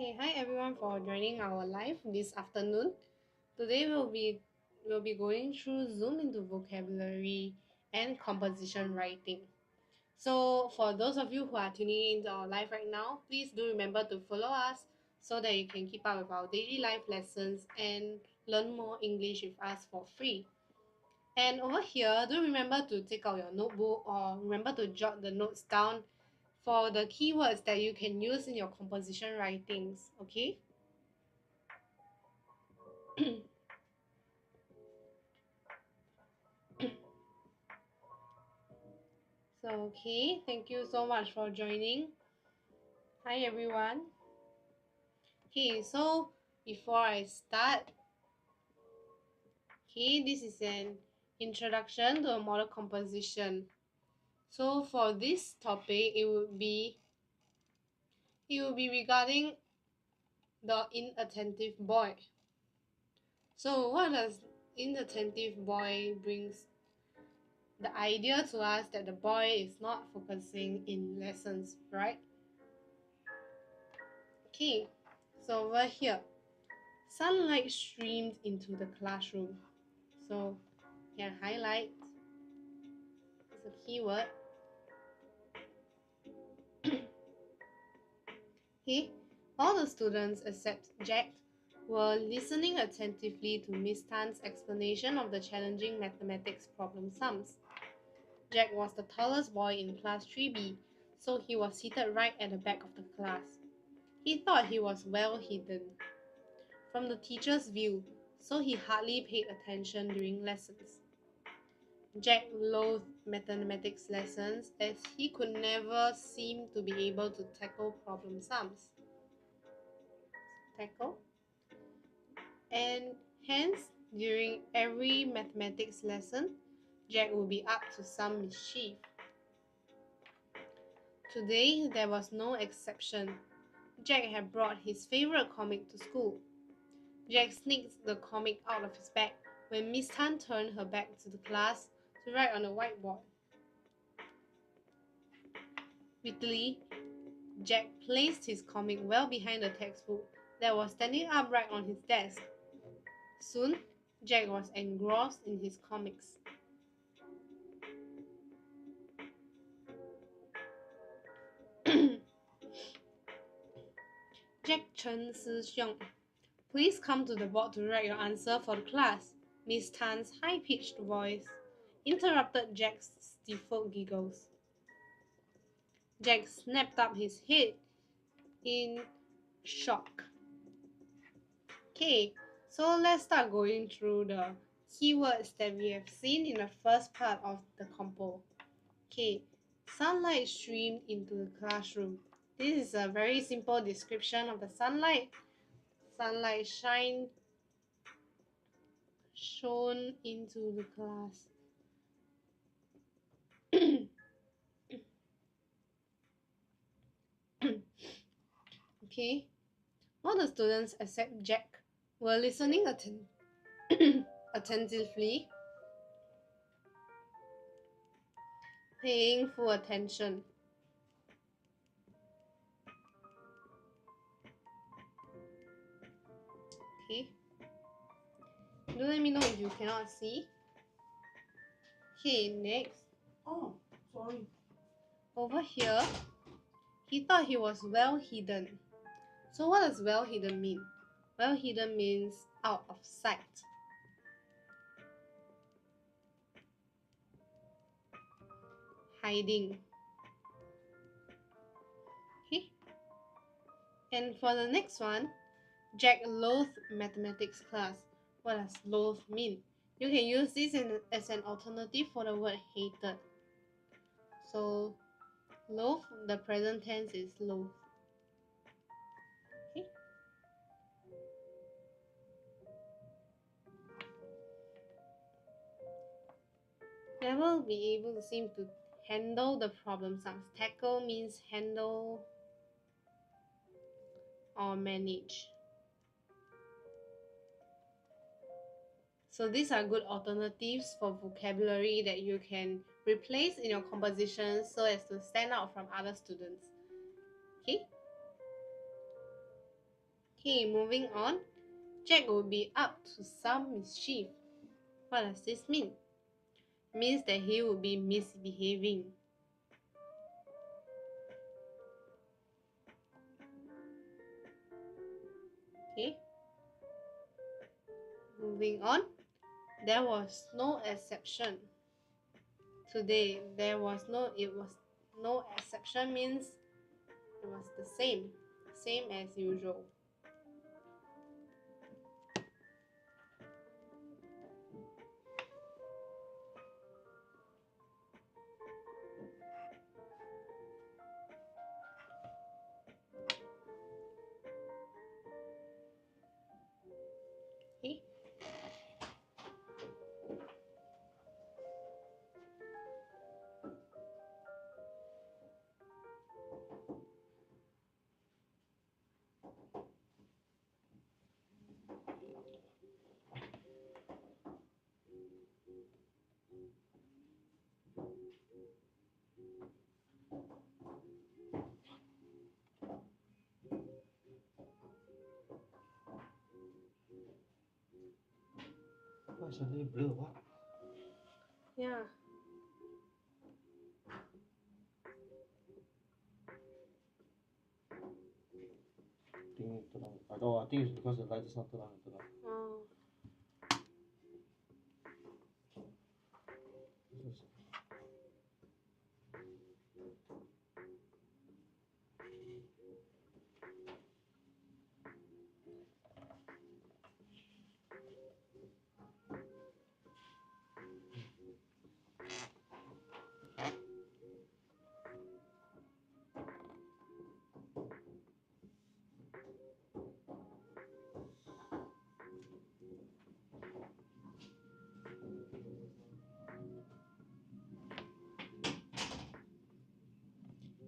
Hey, hi everyone for joining our live this afternoon. Today we'll be going through Zoom into vocabulary and composition writing. So for those of you who are tuning into our live right now, please do remember to follow us so that you can keep up with our daily life lessons and learn more English with us for free. And over here, do remember to take out your notebook or remember to jot the notes down for the keywords that you can use in your composition writings, okay? Okay, thank you so much for joining. Hi everyone. Okay, so before I start, this is an introduction to a model composition. So for this topic, it will be regarding the inattentive boy. So what does inattentive boy brings the idea to us that the boy is not focusing in lessons, right? Okay, so over here, sunlight streamed into the classroom. So you can highlight as a keyword. Okay, all the students except Jack were listening attentively to Miss Tan's explanation of the challenging mathematics problem sums. Jack was the tallest boy in class 3B, so he was seated right at the back of the class. He thought he was well hidden from the teacher's view, so he hardly paid attention during lessons. Jack loathed mathematics lessons as he could never seem to be able to tackle problem sums. And hence, during every mathematics lesson, Jack would be up to some mischief. Today, there was no exception. Jack had brought his favorite comic to school. Jack sneaked the comic out of his bag when Miss Tan turned her back to the class to write on the whiteboard. Wittily, Jack placed his comic well behind the textbook that was standing upright on his desk. Soon, Jack was engrossed in his comics. Jack Chen Si-xiong, please come to the board to write your answer for the class. Miss Tan's high-pitched voice interrupted Jack's stifled giggles. Jack snapped up his head in shock. Okay, so let's start going through the keywords that we have seen in the first part of the compo. Okay, sunlight streamed into the classroom. This is a very simple description of the sunlight. Sunlight shone into the class. Okay, all the students except Jack were listening attentively, paying full attention. Okay, do let me know if you cannot see. Okay, next. Oh, sorry. Over here, he thought he was well hidden. So what does well hidden mean? Well hidden means out of sight. Hiding. Okay. And for the next one, Jack loathed mathematics class. What does loathe mean? You can use this as an alternative for the word hated. So loathe, the present tense is loathe. Okay. Never be able to seem to handle the problem sums. Tackle means handle or manage. So these are good alternatives for vocabulary that you can replace in your composition so as to stand out from other students. Okay? Okay, moving on. Jack will be up to some mischief. What does this mean? It means that he will be misbehaving. Okay. Moving on. There was no exception. Today it was no exception means it was the same as usual. Okay. Why suddenly blur? What? Yeah. I think it's because the light is not turned on. Oh.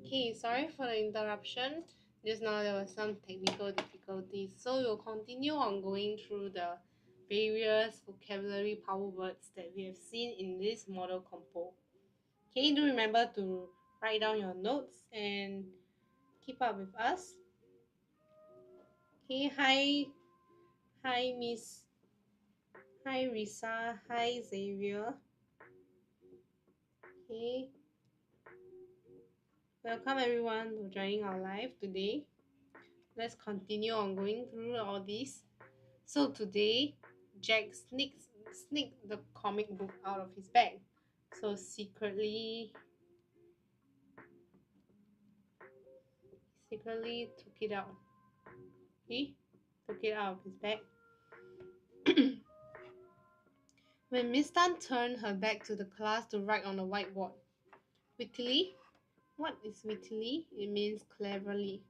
Okay, sorry for the interruption. Just now there was some technical difficulties. So we'll continue on going through the various vocabulary power words that we have seen in this model compo. Okay, do remember to write down your notes and keep up with us. Okay, hi Miss, hi Risa, hi Xavier. Okay, welcome everyone to joining our live today. Let's continue on going through all these. So today, Jack sneaked the comic book out of his bag. So secretly took it out. He took it out of his bag. When Miss Tan turned her back to the class to write on the whiteboard. Wittily? What is wittily? It means cleverly.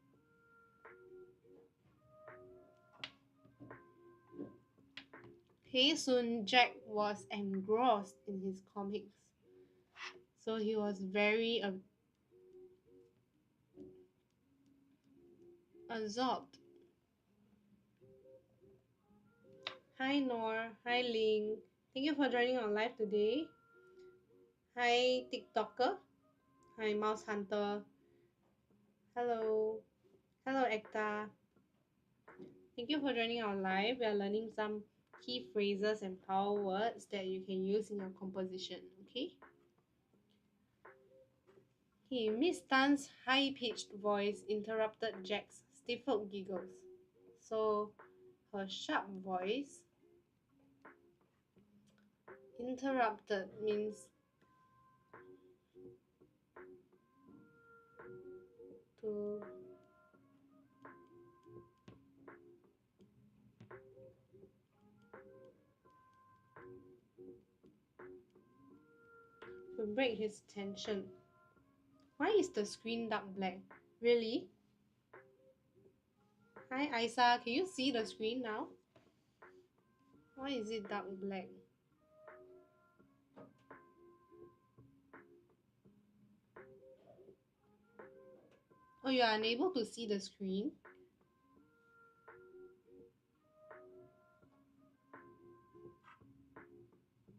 Okay, soon Jack was engrossed in his comics. So he was very absorbed. Hi Nor, hi Ling. Thank you for joining our live today. Hi TikToker. Hi Mouse Hunter. Hello. Hello Ekta. Thank you for joining our live. We are learning some key phrases and power words that you can use in your composition. Okay? Okay, Miss Tan's high-pitched voice interrupted Jack's stifled giggles. So her sharp voice interrupted means to break his tension. Why is the screen dark black? Really? Hi Isa, can you see the screen now? Why is it dark black? Oh, you are unable to see the screen?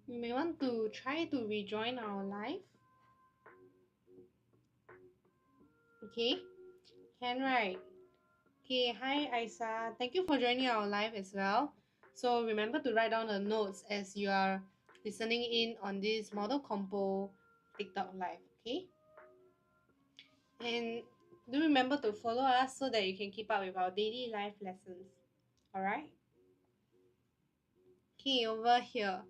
You may want to try to rejoin our live. Okay, can right. Okay, hi Isa. Thank you for joining our live as well. So remember to write down the notes as you are listening in on this model compo TikTok live, okay? And do remember to follow us so that you can keep up with our daily life lessons. Alright? Okay, over here.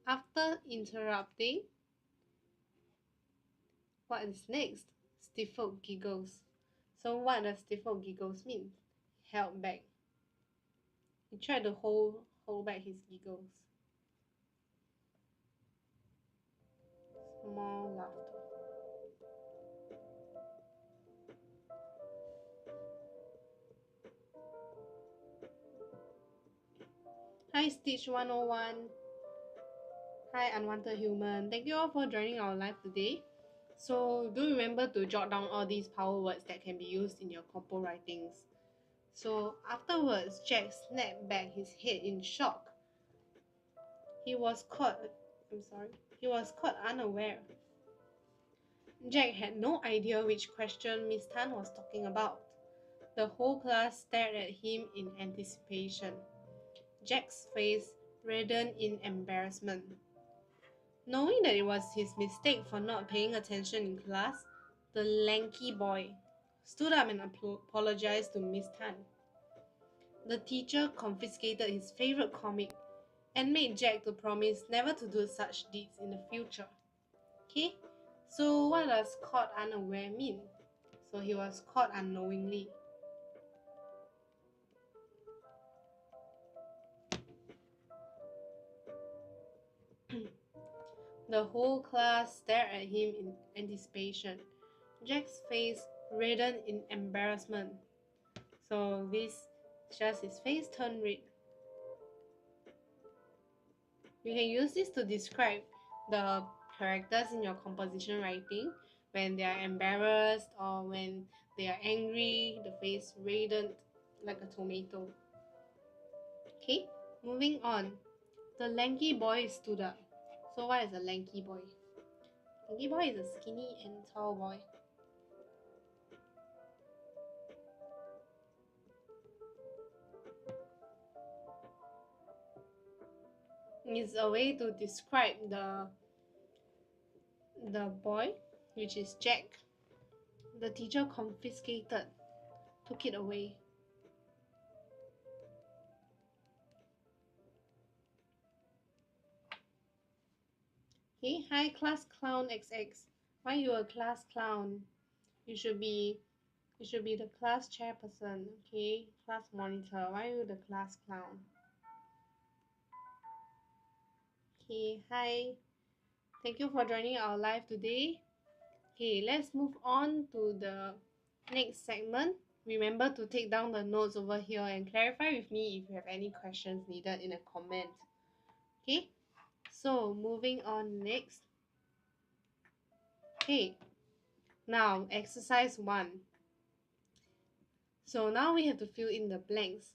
After interrupting, what is next? Stifled giggles. So what does stifled giggles mean? Held back. He tried to hold back his giggles. Small laughter. Hi Stitch 101. Hi Unwanted Human. Thank you all for joining our live today. So do remember to jot down all these power words that can be used in your compo writings. So afterwards, Jack snapped back his head in shock. He was caught unaware. Jack had no idea which question Miss Tan was talking about. The whole class stared at him in anticipation. Jack's face reddened in embarrassment. Knowing that it was his mistake for not paying attention in class, the lanky boy stood up and apologized to Miss Tan. The teacher confiscated his favorite comic and made Jack to promise never to do such deeds in the future. Okay, so what does caught unaware mean? So he was caught unknowingly. The whole class stared at him in anticipation. Jack's face reddened in embarrassment. So this just his face turned red. You can use this to describe the characters in your composition writing when they are embarrassed or when they are angry, the face reddened like a tomato. Okay, moving on. The lanky boy stood up. So what is a lanky boy? Lanky boy is a skinny and tall boy. It's a way to describe the boy, which is Jack. The teacher confiscated, took it away. Okay, hi class clown XX. Why you a class clown? You should be the class chairperson, okay? Class monitor. Why you the class clown? Okay, hi. Thank you for joining our live today. Okay, let's move on to the next segment. Remember to take down the notes over here and clarify with me if you have any questions needed in a comment. Okay, so moving on next. Okay, now exercise 1. So now we have to fill in the blanks.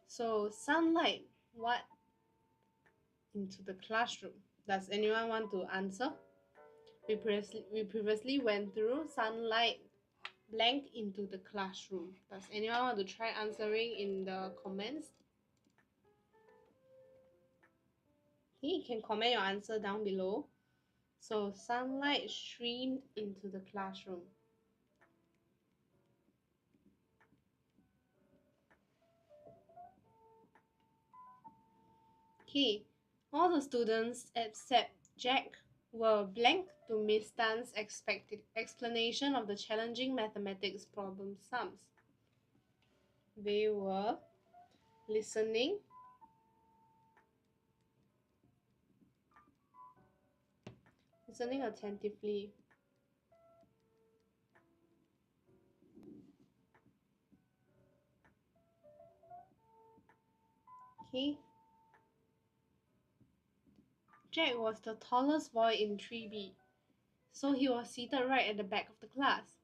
So sunlight, what into the classroom? Does anyone want to answer? We previously went through sunlight blank into the classroom. Does anyone want to try answering in the comments? Okay, you can comment your answer down below. So sunlight streamed into the classroom. Okay, all the students except Jack were blank to Miss Tan's expected explanation of the challenging mathematics problem sums. They were listening, attentively. Okay. Jack was the tallest boy in 3B, so he was seated right at the back of the class.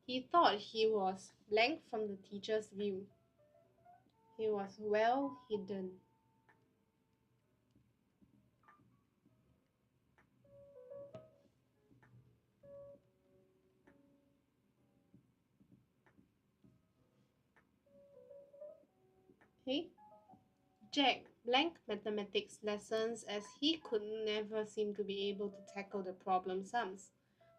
He thought he was blank from the teacher's view. He was well hidden. Jack blanked mathematics lessons as he could never seem to be able to tackle the problem sums.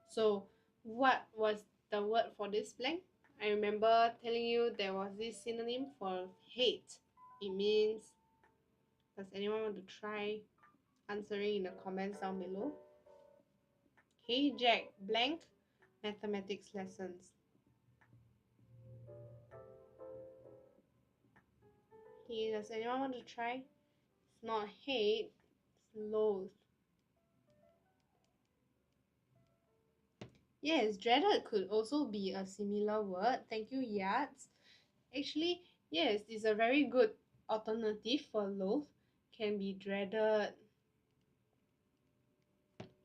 So, what was the word for this blank? I remember telling you there was this synonym for hate. It means, does anyone want to try answering in the comments down below? Hey Jack, blank mathematics lessons. Okay, does anyone want to try? It's not hate, it's loathe. Yes, dreaded could also be a similar word. Thank you, Yats. Actually, yes, it's a very good alternative for loathe. Can be dreaded,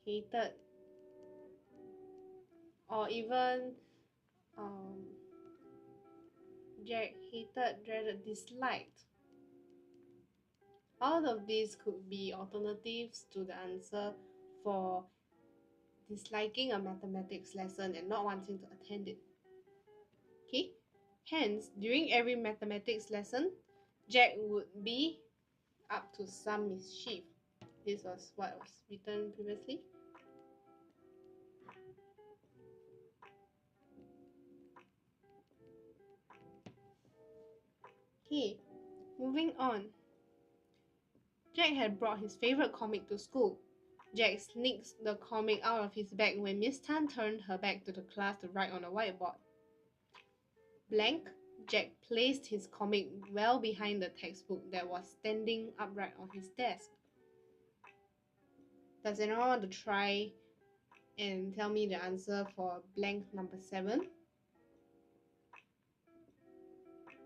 hated, or even Jack hated, dreaded, disliked. All of these could be alternatives to the answer for disliking a mathematics lesson and not wanting to attend it. Okay? Hence, during every mathematics lesson, Jack would be up to some mischief. This was what was written previously. Okay, moving on. Jack had brought his favorite comic to school. Jack sneaks the comic out of his bag when Miss Tan turned her back to the class to write on a whiteboard. Blank, Jack placed his comic well behind the textbook that was standing upright on his desk. Does anyone want to try and tell me the answer for blank number 7?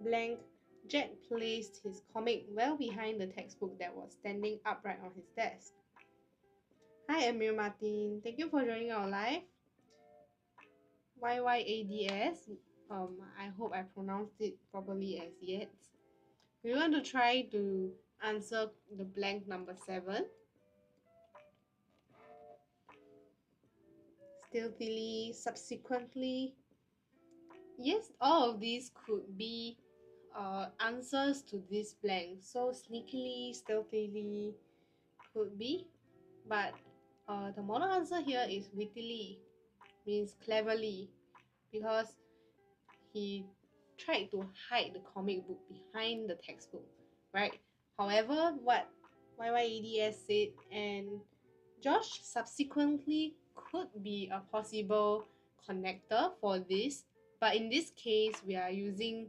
Blank, Jack placed his comic well behind the textbook that was standing upright on his desk. Hi Amir Martin, thank you for joining our live. YYADS, I hope I pronounced it properly as yet. We want to try to answer the blank number 7. Stealthily, subsequently. Yes, all of these could be answers to this blank. So sneakily, stealthily could be, but the model answer here is wittily, means cleverly, because he tried to hide the comic book behind the textbook, right? However, what YYEDS said and Josh subsequently could be a possible connector for this, but in this case, we are using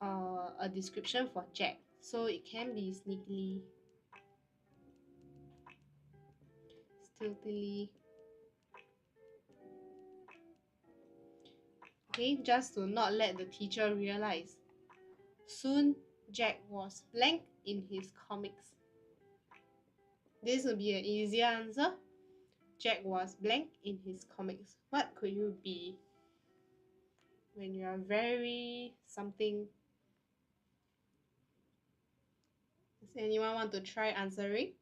a description for Jack, so it can be sneakily, stealthily. Okay, just to not let the teacher realize. Soon, Jack was blank in his comics. This would be an easier answer. Jack was blank in his comics. What could you be when you are very something? Does anyone want to try answering?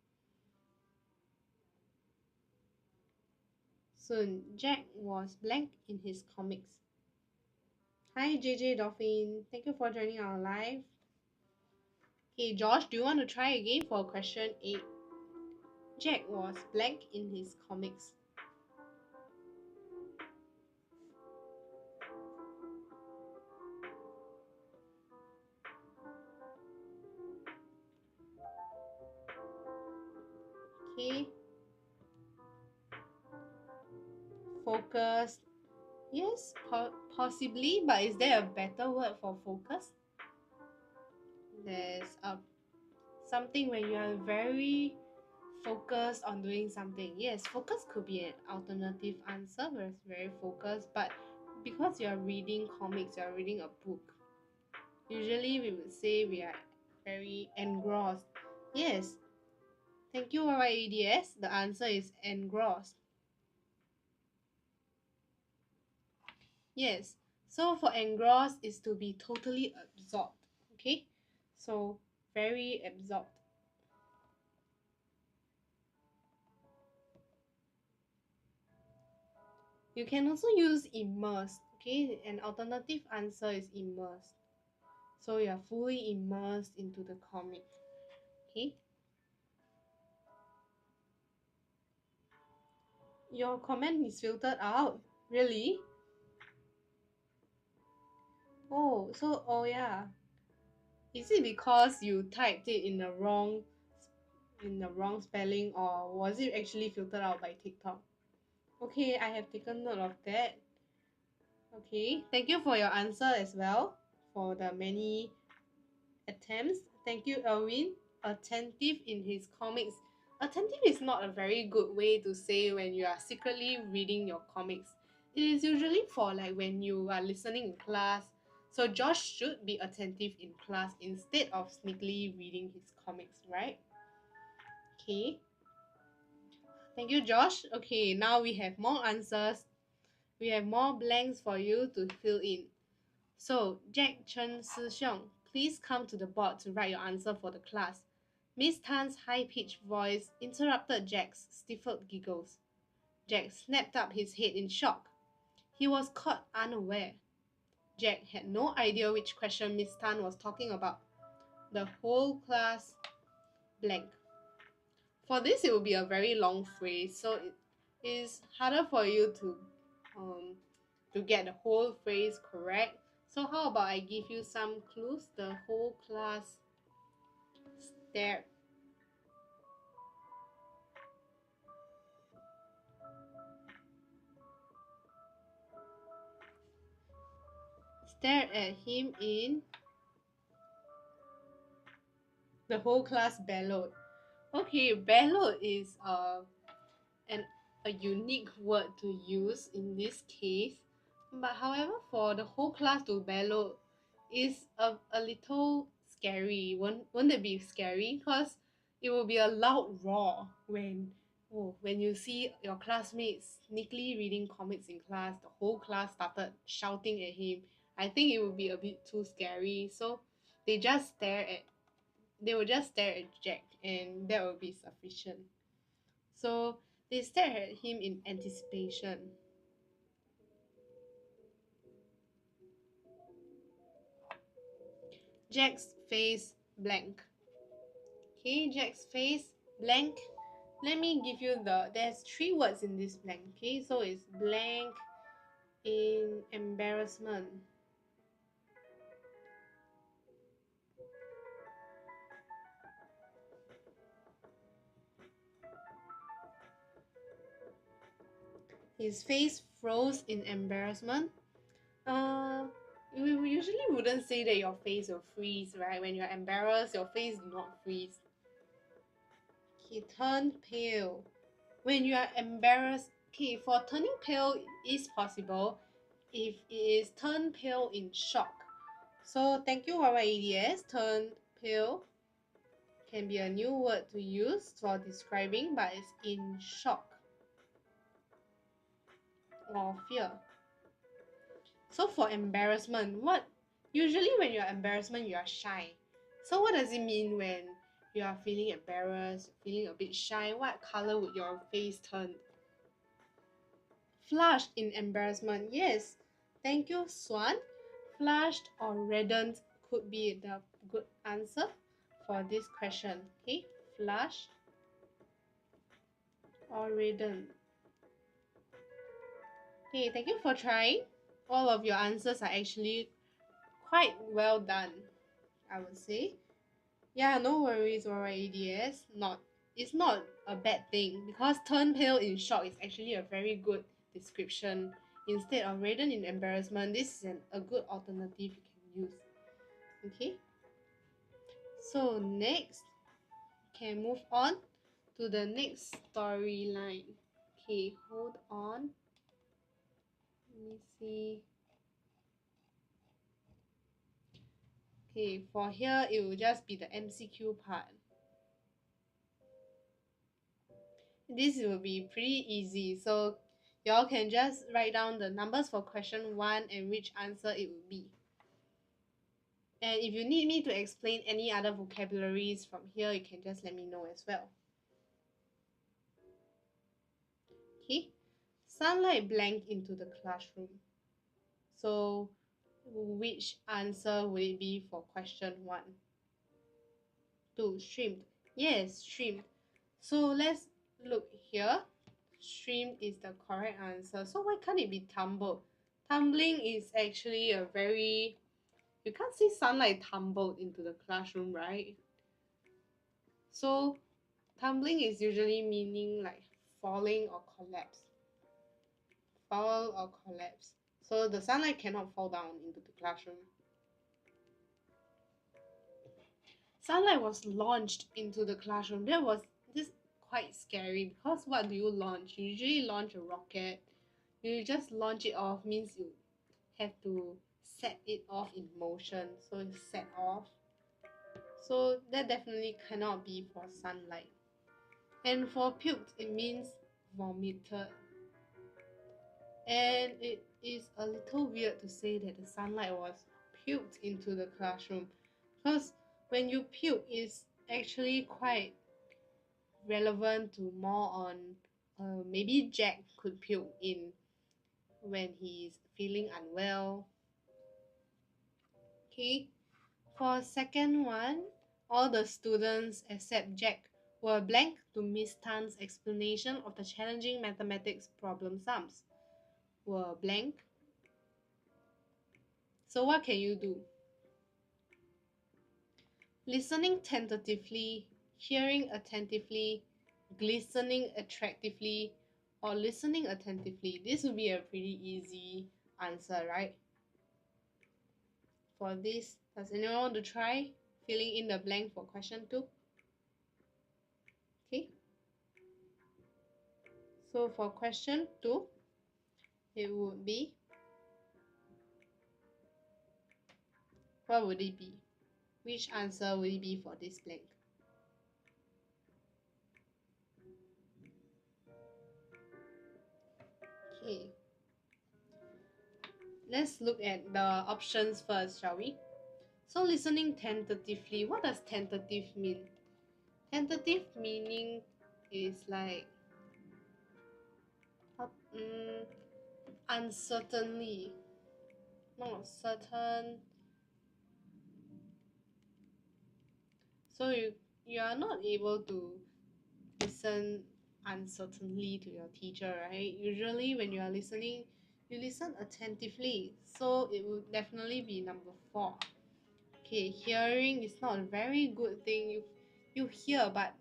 Soon, Jack was blank in his comics. Hi JJ Dolphin, thank you for joining our live. Okay, Josh, do you want to try again for question 8? Jack was blank in his comics. Okay. Focus. Yes, possibly, but is there a better word for focus? There's something when you are very focused on doing something. Yes, focus could be an alternative answer where it's very focused, but because you are reading comics, you are reading a book. Usually we would say we are very engrossed. Yes. Thank you, YYEDS. The answer is engrossed. Yes. So for engrossed is to be totally absorbed. Okay? So very absorbed. You can also use immersed. Okay? An alternative answer is immersed. So you are fully immersed into the comic. Okay. Your comment is filtered out. Really? Oh yeah. Is it because you typed it in the wrong spelling, or was it actually filtered out by TikTok? Okay, I have taken note of that. Okay, thank you for your answer as well, for the many attempts. Thank you, Erwin. Attentive in his comics. Attentive is not a very good way to say when you are secretly reading your comics. It is usually for like when you are listening in class. So Josh should be attentive in class instead of sneakily reading his comics, right? Okay. Thank you, Josh. Okay, now we have more answers. We have more blanks for you to fill in. So, Jack Chen Si Xiong, please come to the board to write your answer for the class. Miss Tan's high-pitched voice interrupted Jack's stifled giggles. Jack snapped up his head in shock. He was caught unaware. Jack had no idea which question Miss Tan was talking about. The whole class blank. For this, it will be a very long phrase, so it is harder for you to get the whole phrase correct. So how about I give you some clues? The whole class stared. Stared at him in the whole class bellowed. Okay, bellowed is an a unique word to use in this case. But however, for the whole class to bellow is a little scary. Won't it be scary? Because it will be a loud roar when you see your classmates sneakily reading comics in class, the whole class started shouting at him. I think it would be a bit too scary. So they just stare at they will just stare at Jack, and that will be sufficient. So they stared at him in anticipation. Jack's face blank. Okay, Jack's face blank. Let me give you there's three words in this blank. Okay, so it's blank in embarrassment. His face froze in embarrassment. We usually wouldn't say that your face will freeze, right? When you're embarrassed, your face do not freeze. He turned pale. When you are embarrassed, okay, for turning pale is possible if it is turn pale in shock. So thank you, YYEDS. Turn pale can be a new word to use for describing, but it's in shock or fear. So for embarrassment, what usually when you're embarrassment, you are shy. So what does it mean when you are feeling embarrassed, feeling a bit shy? What color would your face turn? Flushed in embarrassment. Yes. Thank you, Swan. Flushed or reddened could be the good answer for this question. Okay, flushed or reddened. Okay, thank you for trying. All of your answers are actually quite well done, I would say. Yeah, no worries, alright, ADS. It's not a bad thing because turn pale in shock is actually a very good description. Instead of redden in embarrassment, this is a good alternative you can use. Okay. So next, can move on to the next storyline. Okay, hold on. Let me see. Okay, for here it will just be the MCQ part. This will be pretty easy, so y'all can just write down the numbers for question 1 and which answer it will be. And if you need me to explain any other vocabularies from here, you can just let me know as well. Okay, sunlight blanked into the classroom. So which answer will it be for question 1? 2. Streamed. Yes, streamed. So let's look here. Streamed is the correct answer. So why can't it be tumbled? Tumbling is actually a very... You can't see sunlight tumbled into the classroom, right? So tumbling is usually meaning like falling or collapse. Fall or collapse. So the sunlight cannot fall down into the classroom. Sunlight was launched into the classroom. That was just quite scary because what do you launch? You usually launch a rocket. You just launch it off means you have to set it off in motion. So it's set off. So that definitely cannot be for sunlight. And for puked, it means vomited. And it is a little weird to say that the sunlight was puked into the classroom because when you puke, it's actually quite relevant to more on maybe Jack could puke in when he's feeling unwell. Okay, for second one, all the students except Jack were blank to Miss Tan's explanation of the challenging mathematics problem sums. Were blank. So what can you do? Listening tentatively, hearing attentively, glistening attractively, or listening attentively. This would be a pretty easy answer, right? For this, does anyone want to try filling in the blank for question 2? Okay. So for question 2, it would be, what would it be? Which answer will it be for this blank? Okay. Let's look at the options first, shall we? So listening tentatively, what does tentative mean? Tentative meaning is like uncertainly, not certain. So you are not able to listen uncertainly to your teacher, right? Usually when you are listening, you listen attentively. So it would definitely be number 4. Okay, hearing is not a very good thing. You hear, but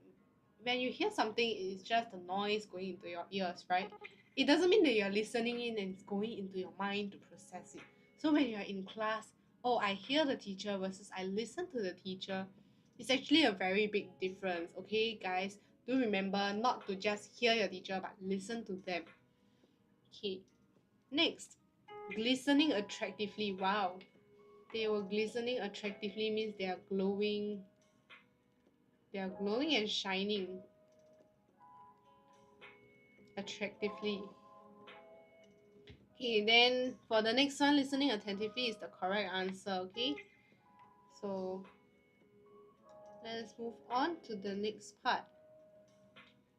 when you hear something, it's just a noise going into your ears, right? It doesn't mean that you're listening in and it's going into your mind to process it. So when you're in class, oh, I hear the teacher versus I listen to the teacher, it's actually a very big difference. Okay, guys, do remember not to just hear your teacher but listen to them. Okay, next, glistening attractively. Wow, they were glistening attractively means they are glowing. They are glowing and shining attractively. Okay, then for the next one, listening attentively is the correct answer, okay? So let's move on to the next part.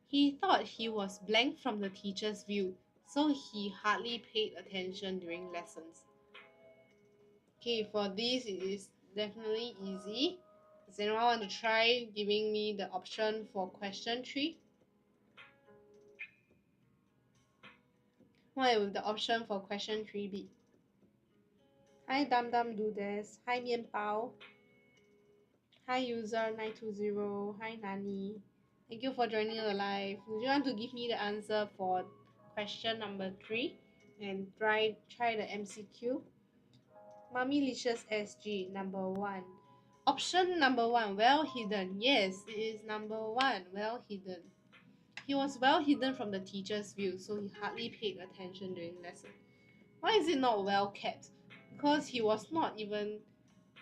He thought he was blank from the teacher's view, so he hardly paid attention during lessons. Okay, for this, it is definitely easy. Does anyone want to try giving me the option for question 3? What would the option for question 3 be? Hi Dum Dum Do This. Hi 面包. Hi user 920. Hi Nani. Thank you for joining the live. Do you want to give me the answer for question number 3 and try the MCQ? Mommy Licious SG number 1. Option number 1, well hidden. Yes, it is number 1, well hidden. He was well hidden from the teacher's view, so he hardly paid attention during lesson. Why is it not well kept? Because he was not even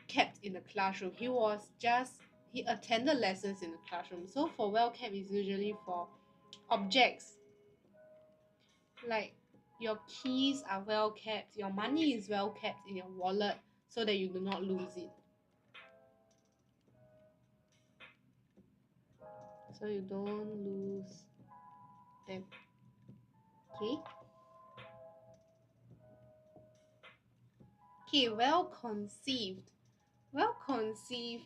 kept in the classroom. He attended lessons in the classroom. So for well kept is usually for objects. Like your keys are well kept, your money is well kept in your wallet so that you do not lose it. So you don't lose them. Okay. Okay, well conceived. Well conceived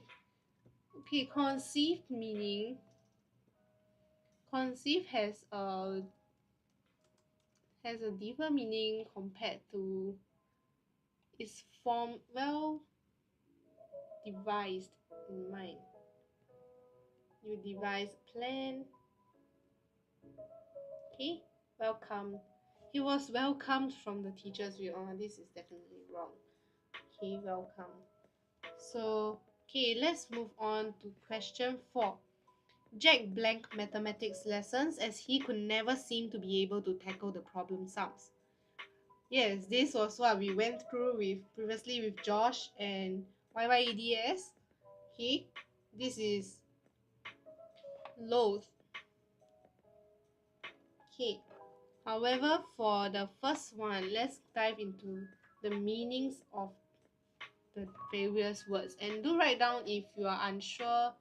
Okay, conceived meaning. Conceive has a deeper meaning compared to is form well devised in mind. You devise plan. Okay, welcome. He was welcomed from the teachers. This is definitely wrong. Okay, welcome. So, okay, let's move on to question 4. Jack blanked mathematics lessons as he could never seem to be able to tackle the problem sums. Yes, this was what we went through with previously with Josh and YYEDS. Okay, this is loath. Okay, however, for the first one, let's dive into the meanings of the various words and do write down if you are unsure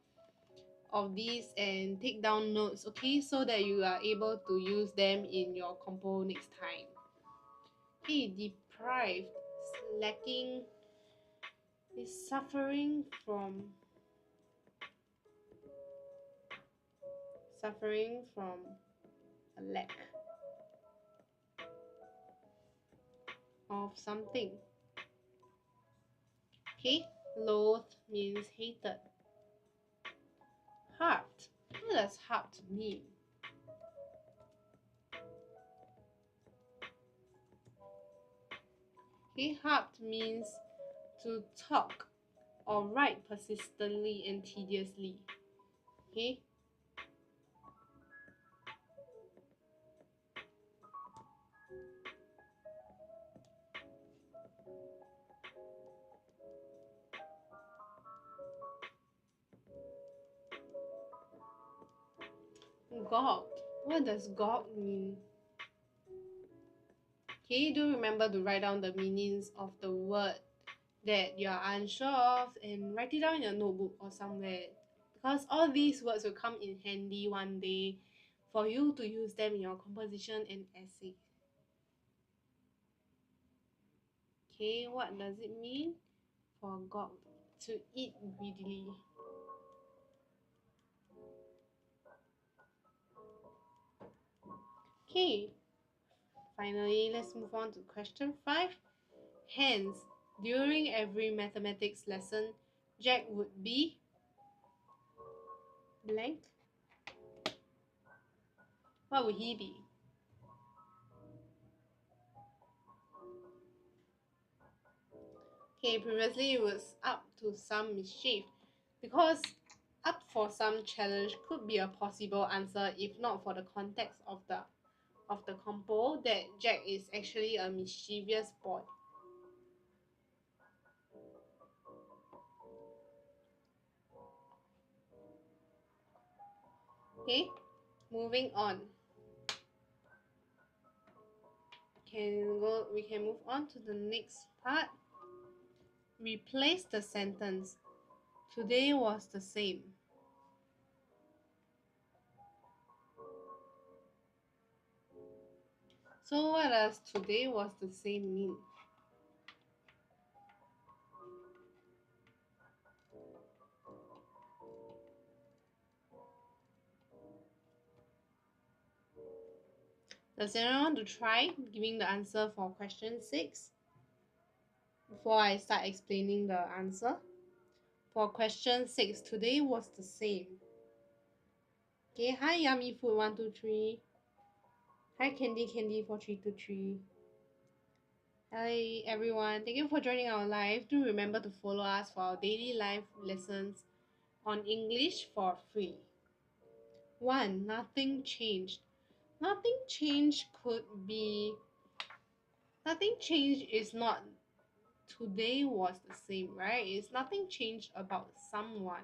of these and take down notes, okay, so that you are able to use them in your compo next time. Okay, deprived, lacking, is suffering from a lack of something. Okay, loathe means hated. Harped, what does harped mean? Okay, harped means to talk or write persistently and tediously. Okay, gawked, what does gawked mean? Okay, do remember to write down the meanings of the word that you are unsure of and write it down in your notebook or somewhere, because all these words will come in handy one day for you to use them in your composition and essay. Okay, what does it mean? For gawk, to eat greedily. Okay, finally, let's move on to question 5. Hence, during every mathematics lesson, Jack would be blank. What would he be? Okay, previously it was up to some mischief, because up for some challenge could be a possible answer if not for the context of the compo that Jack is actually a mischievous boy. Okay, moving on. We can move on to the next part. Replace the sentence. Today was the same. So what does today was the same mean? Does anyone want to try giving the answer for question 6? Before I start explaining the answer. For question 6, today was the same. Okay, hi Yummy Food 123. Hi Candy 4323. Hi everyone, thank you for joining our live. Do remember to follow us for our daily live lessons on English for free. 1. Nothing changed. Nothing changed is not today was the same, right? It's nothing changed about someone.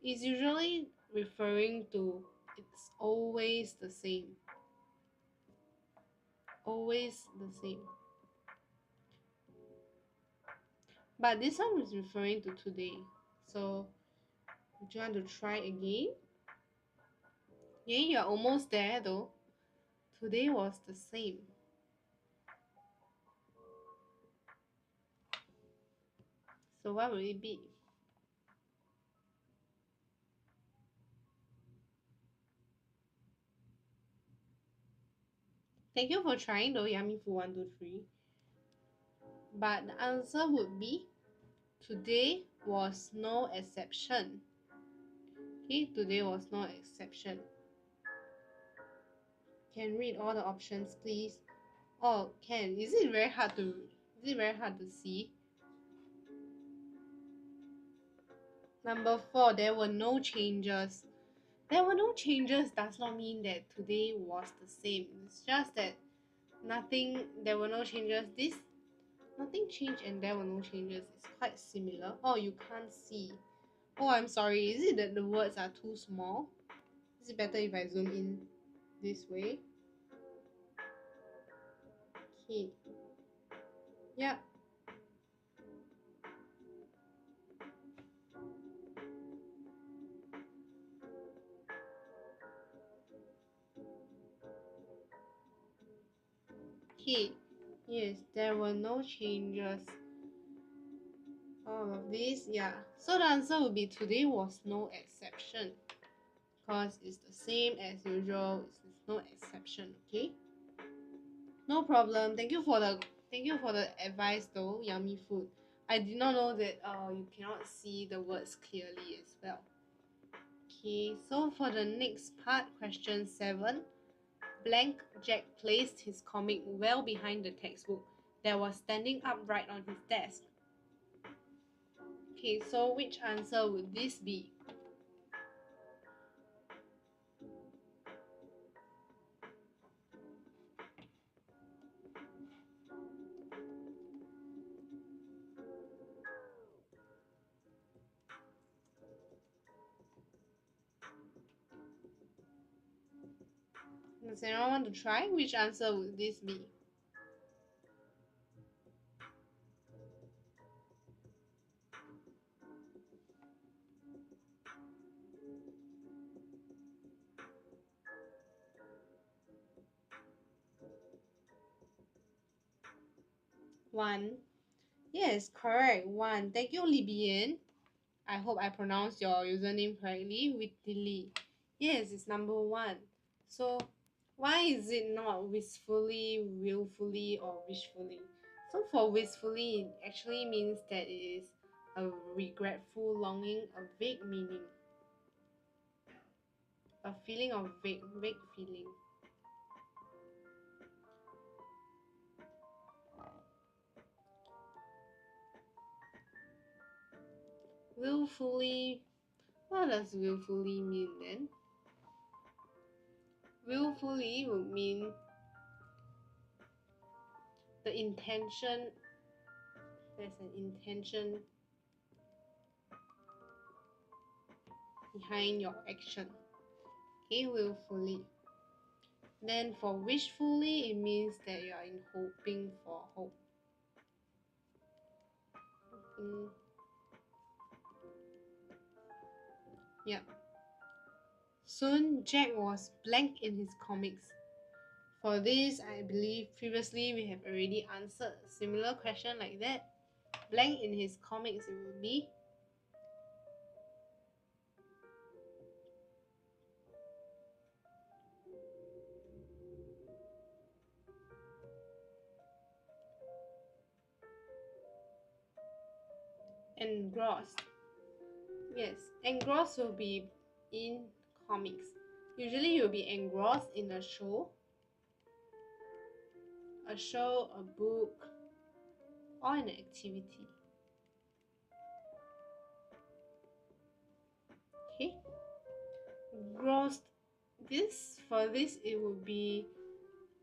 It's usually referring to it's always the same. Always the same. But this one is referring to today. So, would you want to try again? Yeah, you're almost there though. Today was the same. So what will it be? Thank you for trying though, Yummy Food 123. But the answer would be today was no exception. Okay, today was no exception. Can read all the options, please. Oh, can. Is it very hard to see? Number 4, there were no changes. There were no changes does not mean that today was the same. It's just that there were no changes. Nothing changed and there were no changes. It's quite similar. Oh, you can't see. Oh, I'm sorry. Is it that the words are too small? Is it better if I zoom in this way? Okay. Yep. Okay. Yes, there were no changes. All of these, yeah. So the answer would be today was no exception. Because it's the same as usual. It's no exception, okay? No problem. Thank you for the advice though, Yummy Food. I did not know that you cannot see the words clearly as well. Okay, so for the next part, question 7. Blank Jack placed his comic well behind the textbook that was standing upright on his desk. Okay, so which answer would this be? Does anyone want to try? Which answer would this be? One. Yes, correct. 1. Thank you, Libian. I hope I pronounced your username correctly. Wittily. Yes, it's number 1. So, why is it not wistfully, willfully, or wishfully? So, for wistfully, it actually means that it is a regretful longing, a vague meaning, a feeling of vague feeling. Willfully, what does willfully mean then? Willfully would mean the intention, there's an intention behind your action. Okay, willfully. Then for wishfully, it means that you are in hoping for hope. Yep. Soon, Jack was blank in his comics. For this, I believe previously we have already answered a similar question like that. Blank in his comics, it would be engrossed. Yes, engrossed will be in comics. Usually you'll be engrossed in a show, a book, or an activity. Okay, grossed. For this it would be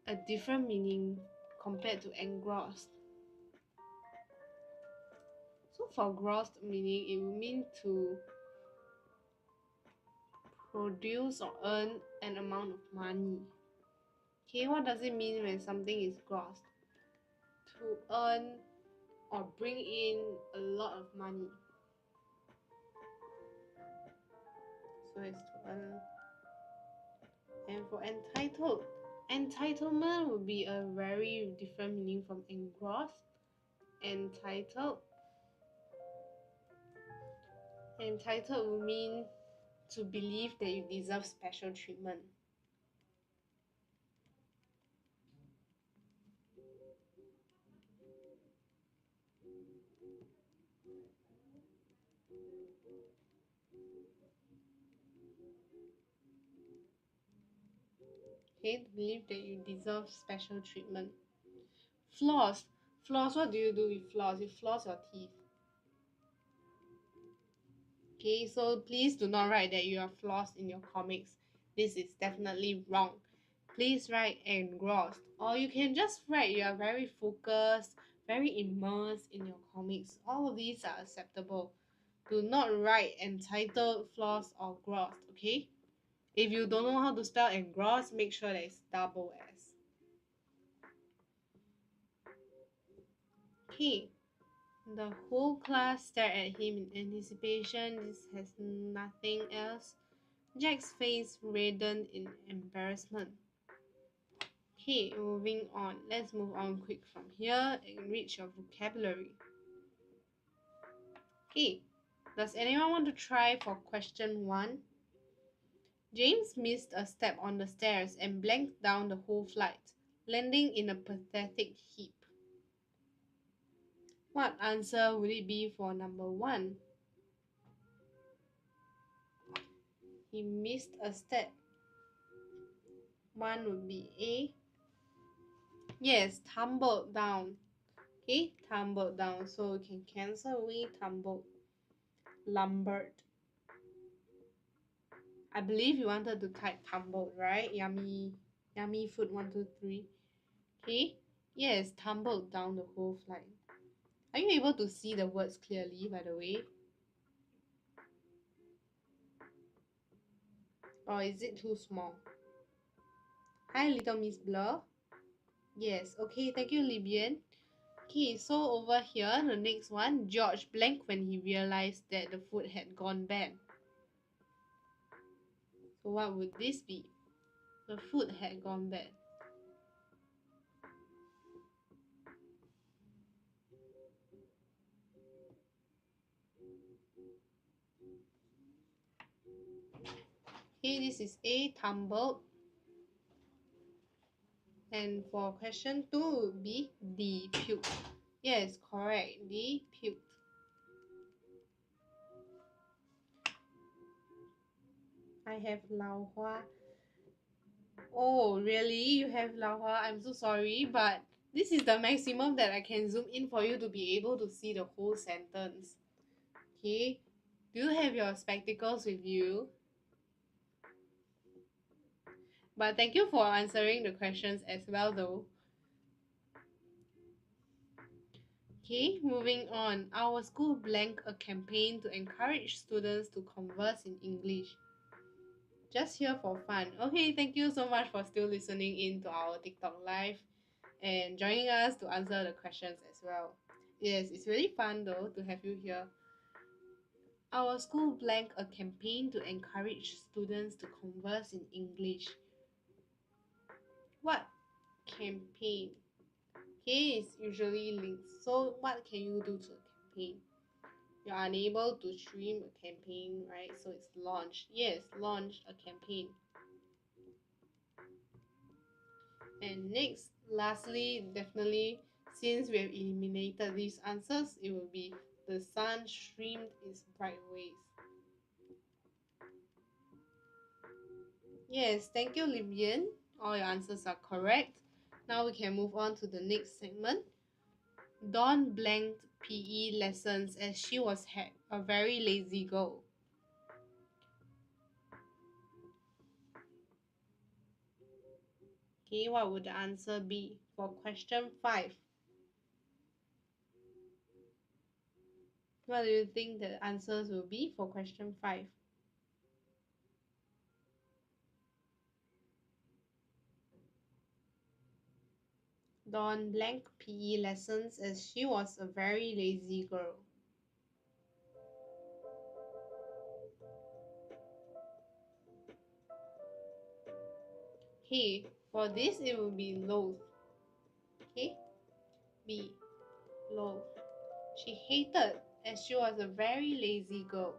a different meaning compared to engrossed. So for grossed meaning, it will mean to produce or earn an amount of money. Okay, what does it mean when something is grossed? To earn or bring in a lot of money. So it's to earn. And for entitled, entitlement would be a very different meaning from engrossed. Entitled would mean to believe that you deserve special treatment. Okay, to believe that you deserve special treatment. Floss. Floss, what do you do with floss? You floss your teeth. Okay, so please do not write that you are flossed in your comics. This is definitely wrong. Please write engrossed. Or you can just write you are very focused, very immersed in your comics. All of these are acceptable. Do not write entitled, floss, or grossed, okay? If you don't know how to spell engrossed, make sure that it's double S. Okay. The whole class stared at him in anticipation. This has nothing else. Jack's face reddened in embarrassment. Okay, moving on. Let's move on quick from here. Enrich your vocabulary. Okay, does anyone want to try for question 1? James missed a step on the stairs and blanked down the whole flight, landing in a pathetic heap. What answer would it be for number 1? He missed a step. 1 would be A. Yes, tumbled down. Okay, tumbled down. So we can cancel away tumbled. Lumbered. I believe you wanted to type tumbled, right? Yummy food 1, 2, 3. Okay. Yes, tumbled down the whole flight. Are you able to see the words clearly, by the way? Or is it too small? Hi, little Miss Blur. Yes, okay, thank you, Libyan. Okay, so over here, the next one, George blanked when he realized that the food had gone bad. So what would this be? The food had gone bad. Okay, this is A, tumbled. And for question 2 would be D, puked. Yes, correct, D, puked. I have Lao Hua. Oh, really? You have Lao Hua? I'm so sorry, but this is the maximum that I can zoom in for you to be able to see the whole sentence. Okay, do you have your spectacles with you? But thank you for answering the questions as well though. Okay, moving on. Our school blanked a campaign to encourage students to converse in English. Just here for fun. Okay, thank you so much for still listening in to our TikTok live and joining us to answer the questions as well. Yes, it's really fun though to have you here. Our school blanked a campaign to encourage students to converse in English. What campaign? Okay, it's usually linked. So what can you do to a campaign? You're unable to stream a campaign, right? So it's launched. Yes, launch a campaign. And next, lastly, definitely, since we have eliminated these answers, it will be the sun streamed its bright rays. Yes, thank you, Libyan. All your answers are correct. Now we can move on to the next segment. Dawn blanked PE lessons as she was a very lazy girl. Okay, what would the answer be for question 5? What do you think the answers will be for question 5? Dawn blanked PE lessons as she was a very lazy girl. Okay, for this it will be loath. Okay, B, loath. She hated as she was a very lazy girl.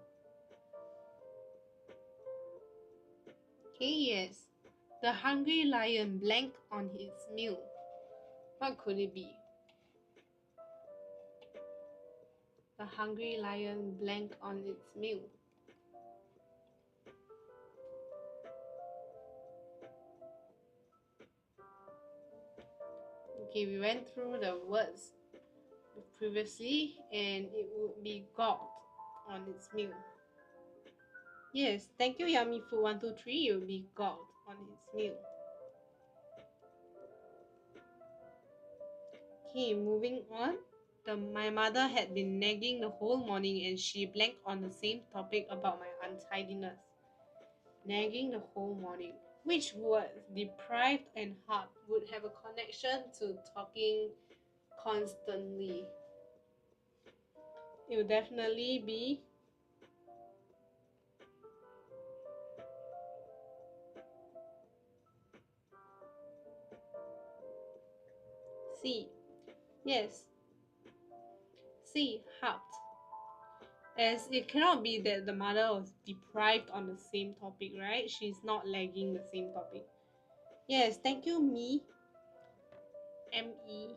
Okay, yes. The hungry lion blanked on his meal. What could it be? The hungry lion blanked on its meal. Okay, we went through the words previously and it would be gulped on its meal. Yes, thank you Yummy Food 123, it will be gulped on its meal. Okay, moving on. My mother had been nagging the whole morning and she blanked on the same topic about my untidiness. Nagging the whole morning. Which word, deprived and hard, would have a connection to talking constantly? It would definitely be C. Yes, C. Hard. As it cannot be that the mother was deprived on the same topic, right? She's not lagging the same topic. Yes, thank you, me. M-E.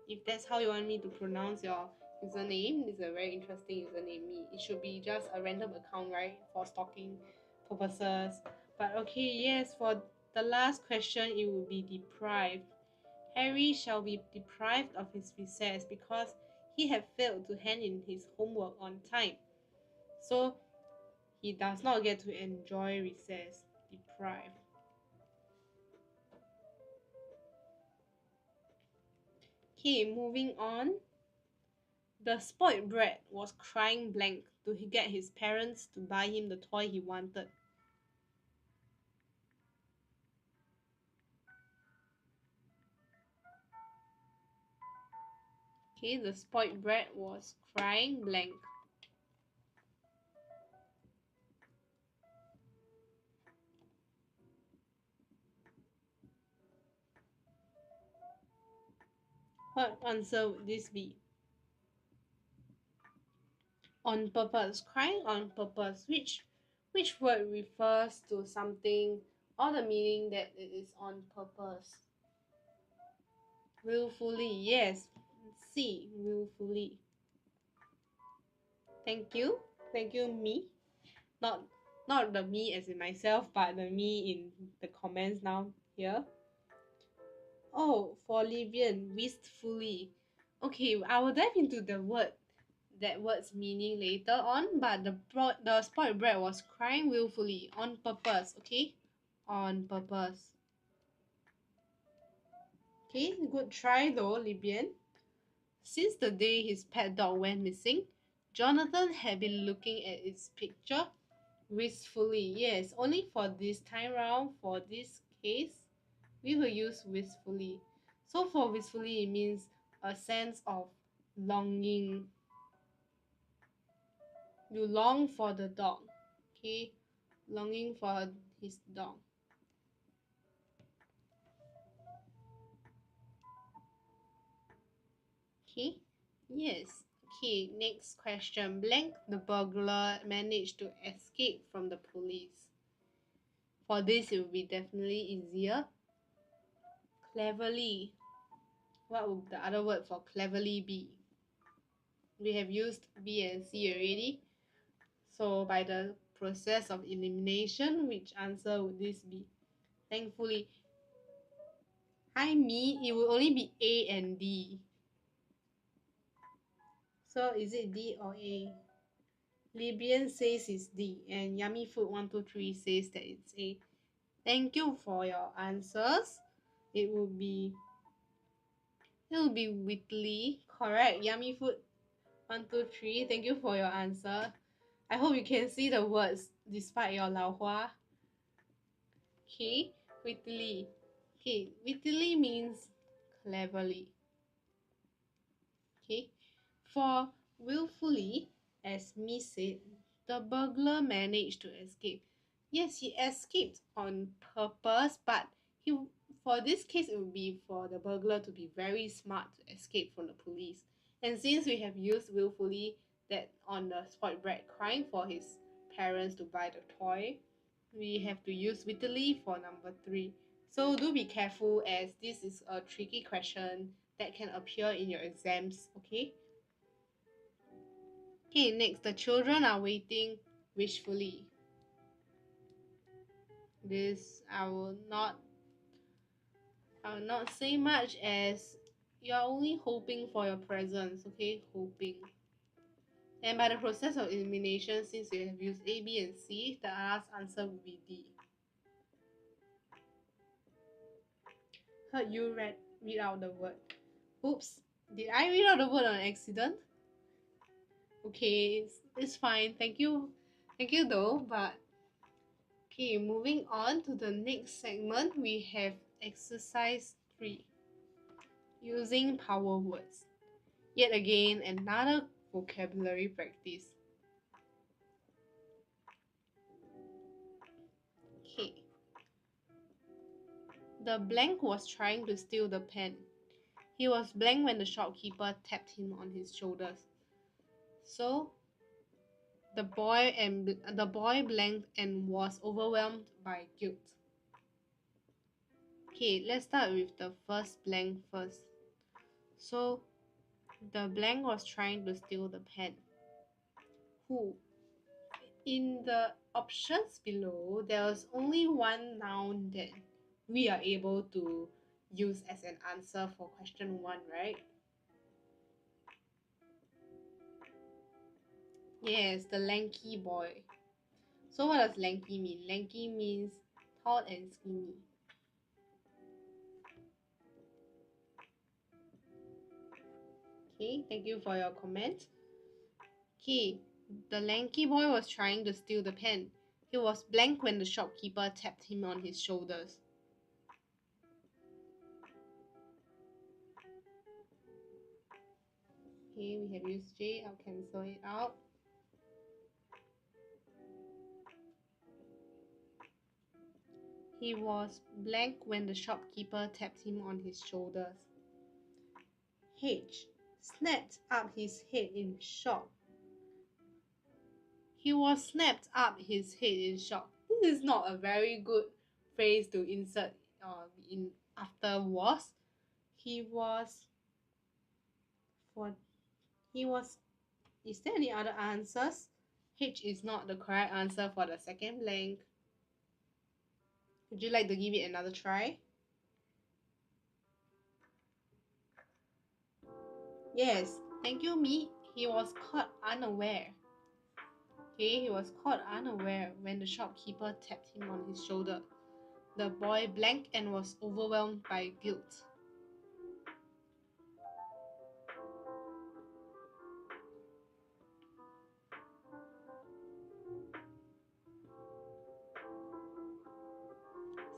If that's how you want me to pronounce your username, it's a very interesting username, me. It should be just a random account, right? For stalking purposes. But okay, yes, for the last question, it will be deprived. Harry shall be deprived of his recess because he had failed to hand in his homework on time. So he does not get to enjoy recess. Deprived. Okay, moving on. The spoiled brat was crying blank to get his parents to buy him the toy he wanted. Okay, the spoiled brat was crying blank. What answer would this be? On purpose. Crying on purpose. Which word refers to something or the meaning that it is on purpose? Willfully. Yes. C. Willfully. Thank you. Thank you, me. Not the me as in myself, but the me in the comments now here. Oh, for Libyan, wistfully. Okay, I will dive into that word's meaning later on, but the spoiled brat was crying willfully on purpose, okay? On purpose. Okay, good try though, Libyan. Since the day his pet dog went missing, Jonathan had been looking at its picture wistfully. Yes, only for this time round, for this case, we will use wistfully. So for wistfully, it means a sense of longing. You long for the dog. Okay, longing for his dog. Okay, yes. Okay, next question. Blank the burglar managed to escape from the police. For this, it will be definitely easier. Cleverly. What would the other word for cleverly be? We have used B and C already. So by the process of elimination, which answer would this be? Thankfully, hi me, it will only be A and D. So is it D or A? Libyan says it's D and Yummy Food 123 says that it's A. Thank you for your answers. It will be Whitley. Correct. Yummy Food 123. Thank you for your answer. I hope you can see the words despite your 老花. Okay, wittily. Okay, wittily means cleverly. Okay, for willfully, as me said, the burglar managed to escape. Yes, he escaped on purpose, but he for this case it would be for the burglar to be very smart to escape from the police. And since we have used willfully that on the spoiled brat crying for his parents to buy the toy, we have to use wittily for number 3. So do be careful as this is a tricky question that can appear in your exams, okay? Okay, next, the children are waiting wishfully. This I will not say much, as you're only hoping for your presence, okay? Hoping. And by the process of elimination, since you have used A, B, and C, the last answer will be D. Heard you read out the word. Oops, did I read out the word on accident? Okay, it's fine. Thank you though. But okay, moving on to the next segment, we have exercise 3, using power words. Yet again, another vocabulary practice. Okay. The blank was trying to steal the pen. He was blank when the shopkeeper tapped him on his shoulders. So the boy blanked and was overwhelmed by guilt. Okay, let's start with the first blank first. So the blank was trying to steal the pen. Who? In the options below, there was only one noun that we are able to use as an answer for question 1, right? Yes, the lanky boy. So what does lanky mean? Lanky means tall and skinny. Okay, thank you for your comment. Okay, the lanky boy was trying to steal the pen. He was blank when the shopkeeper tapped him on his shoulders. Okay, we have used J. I'll cancel it out. He was blank when the shopkeeper tapped him on his shoulders. H. Snapped up his head in shock. He was snapped up his head in shock. This is not a very good phrase to insert in after was. He was. Is there any other answers? H is not the correct answer for the second blank. Would you like to give it another try? Yes, thank you, me. He was caught unaware. Okay, he was caught unaware when the shopkeeper tapped him on his shoulder. The boy blanked and was overwhelmed by guilt.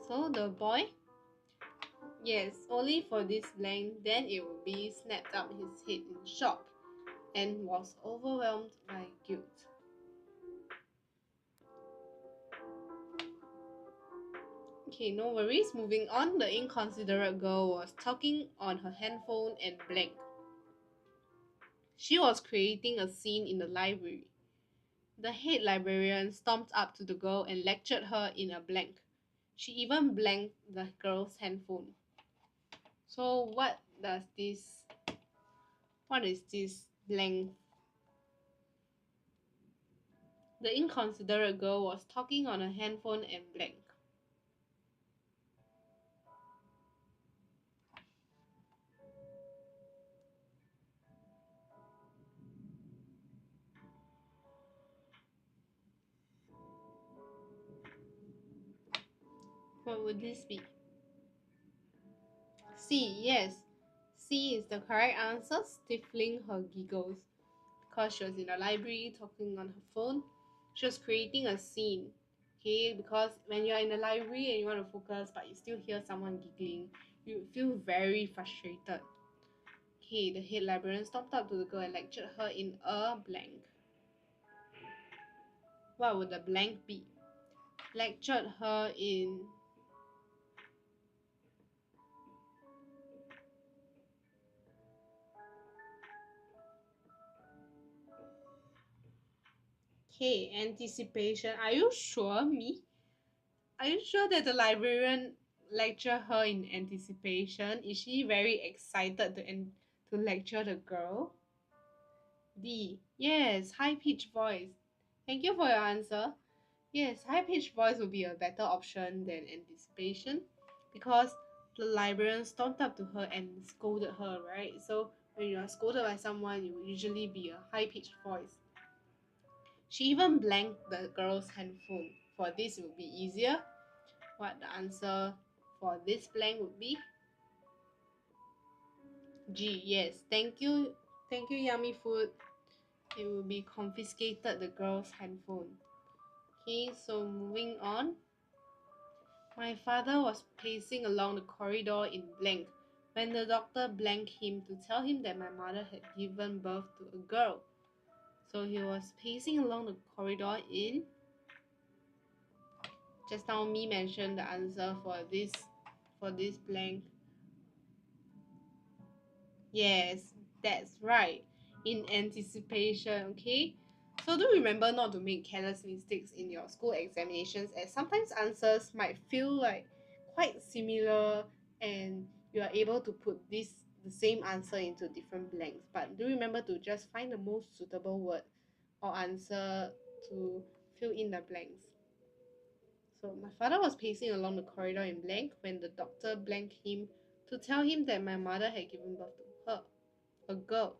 So the boy, yes, only for this blank, then it will be snapped up his head in shock and was overwhelmed by guilt. Okay, no worries. Moving on, the inconsiderate girl was talking on her handphone and blank. She was creating a scene in the library. The head librarian stomped up to the girl and lectured her in a blank. She even blanked the girl's handphone. So what is this blank? The inconsiderate girl was talking on her handphone and blank. What would this be? C, yes. C is the correct answer, stifling her giggles. Because she was in the library talking on her phone. She was creating a scene. Okay, because when you're in the library and you want to focus but you still hear someone giggling, you feel very frustrated. Okay, the head librarian stomped up to the girl and lectured her in a blank. What would the blank be? Lectured her in... Okay, anticipation. Are you sure, me? Are you sure that the librarian lectured her in anticipation? Is she very excited to lecture the girl? D. Yes, high-pitched voice. Thank you for your answer. Yes, high-pitched voice would be a better option than anticipation because the librarian stormed up to her and scolded her, right? So when you are scolded by someone, it will usually be a high-pitched voice. She even blanked the girl's handphone. For this, it would be easier. What the answer for this blank would be? G. Yes, thank you. Thank you, yummy food. It will be confiscated the girl's handphone. Okay, so moving on. My father was pacing along the corridor in blank when the doctor blanked him to tell him that my mother had given birth to a girl. So he was pacing along the corridor in. Just now me mentioned the answer for this blank. Yes, that's right. In anticipation, okay? So do remember not to make careless mistakes in your school examinations, as sometimes answers might feel like quite similar and you are able to put the same answer into different blanks. But do remember to just find the most suitable word or answer to fill in the blanks. So my father was pacing along the corridor in blank when the doctor blanked him to tell him that my mother had given birth to her, a girl.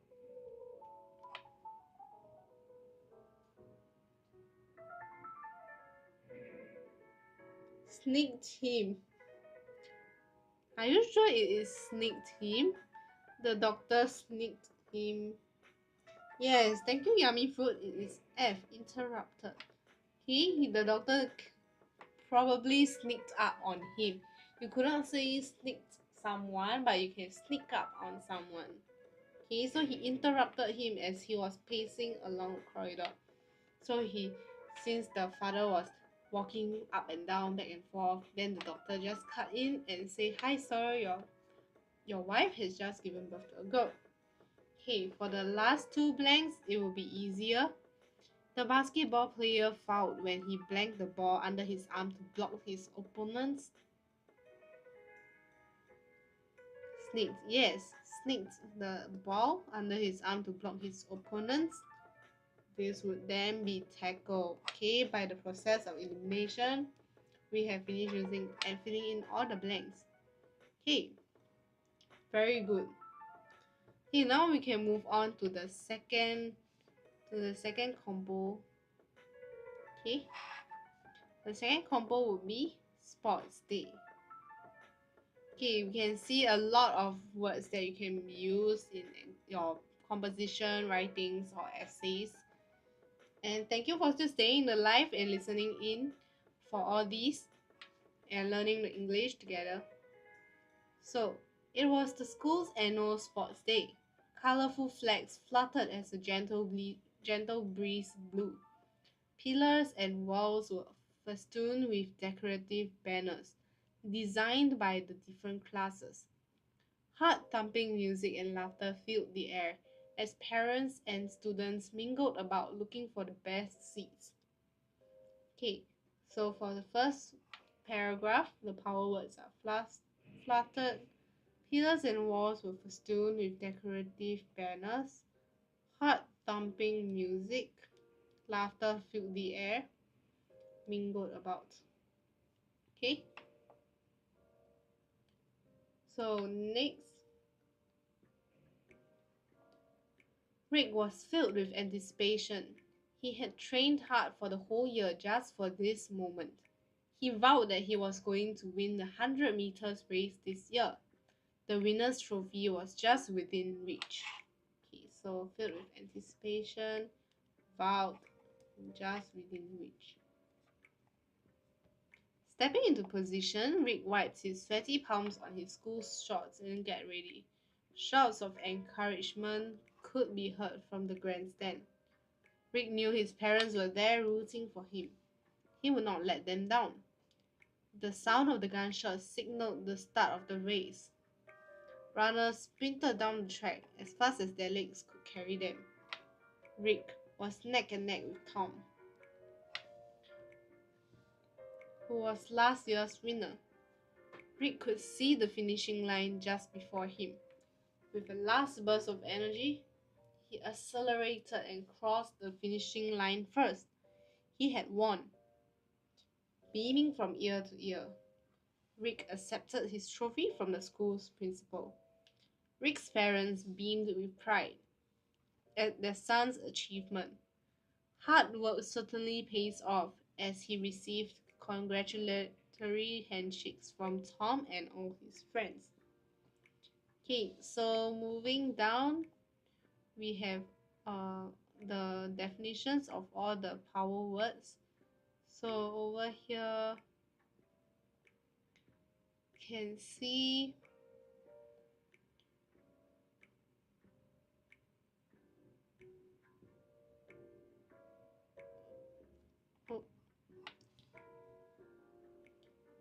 Sneaked him. Are you sure it is sneaked him? The doctor sneaked him. Yes, thank you, yummy food. It is F, interrupted. The doctor probably sneaked up on him. You could not say sneaked someone, but you can sneak up on someone. So he interrupted him as he was pacing along the corridor. Since the father was walking up and down, back and forth, then the doctor just cut in and say, "Hi sir, your wife has just given birth to a girl." Okay, for the last two blanks, it will be easier. The basketball player fouled when he blanked the ball under his arm to block his opponent's. Sneaked, yes, sneaked the ball under his arm to block his opponent's. This would then be tackled. Okay, by the process of elimination, we have finished using and filling in all the blanks. Okay, very good. Okay, now we can move on to the second combo. Okay, the second combo would be sports day. Okay, we can see a lot of words that you can use in your composition, writings, or essays. And thank you for still staying in the live and listening in for all these and learning the English together. So, it was the school's annual sports day. Colorful flags fluttered as a gentle breeze blew. Pillars and walls were festooned with decorative banners, designed by the different classes. Heart-thumping music and laughter filled the air as parents and students mingled about looking for the best seats. Okay, so for the first paragraph, the power words are fluttered. Pillars and walls were festooned with decorative banners. Heart-thumping music, laughter filled the air, mingled about. Okay, so next, Rick was filled with anticipation. He had trained hard for the whole year just for this moment. He vowed that he was going to win the 100 meters race this year. The winner's trophy was just within reach. Okay, so filled with anticipation, vowed, just within reach. Stepping into position, Rick wiped his sweaty palms on his school shorts and get ready. Shouts of encouragement could be heard from the grandstand. Rick knew his parents were there rooting for him. He would not let them down. The sound of the gunshots signaled the start of the race. Runners sprinted down the track as fast as their legs could carry them. Rick was neck and neck with Tom, who was last year's winner. Rick could see the finishing line just before him. With a last burst of energy, He accelerated and crossed the finishing line first. He had won. Beaming from ear to ear, Rick accepted his trophy from the school's principal. Rick's parents beamed with pride at their son's achievement. Hard work certainly pays off, as he received congratulatory handshakes from Tom and all his friends. Okay, so moving down, we have uh, the definitions of all the power words. So over here, can see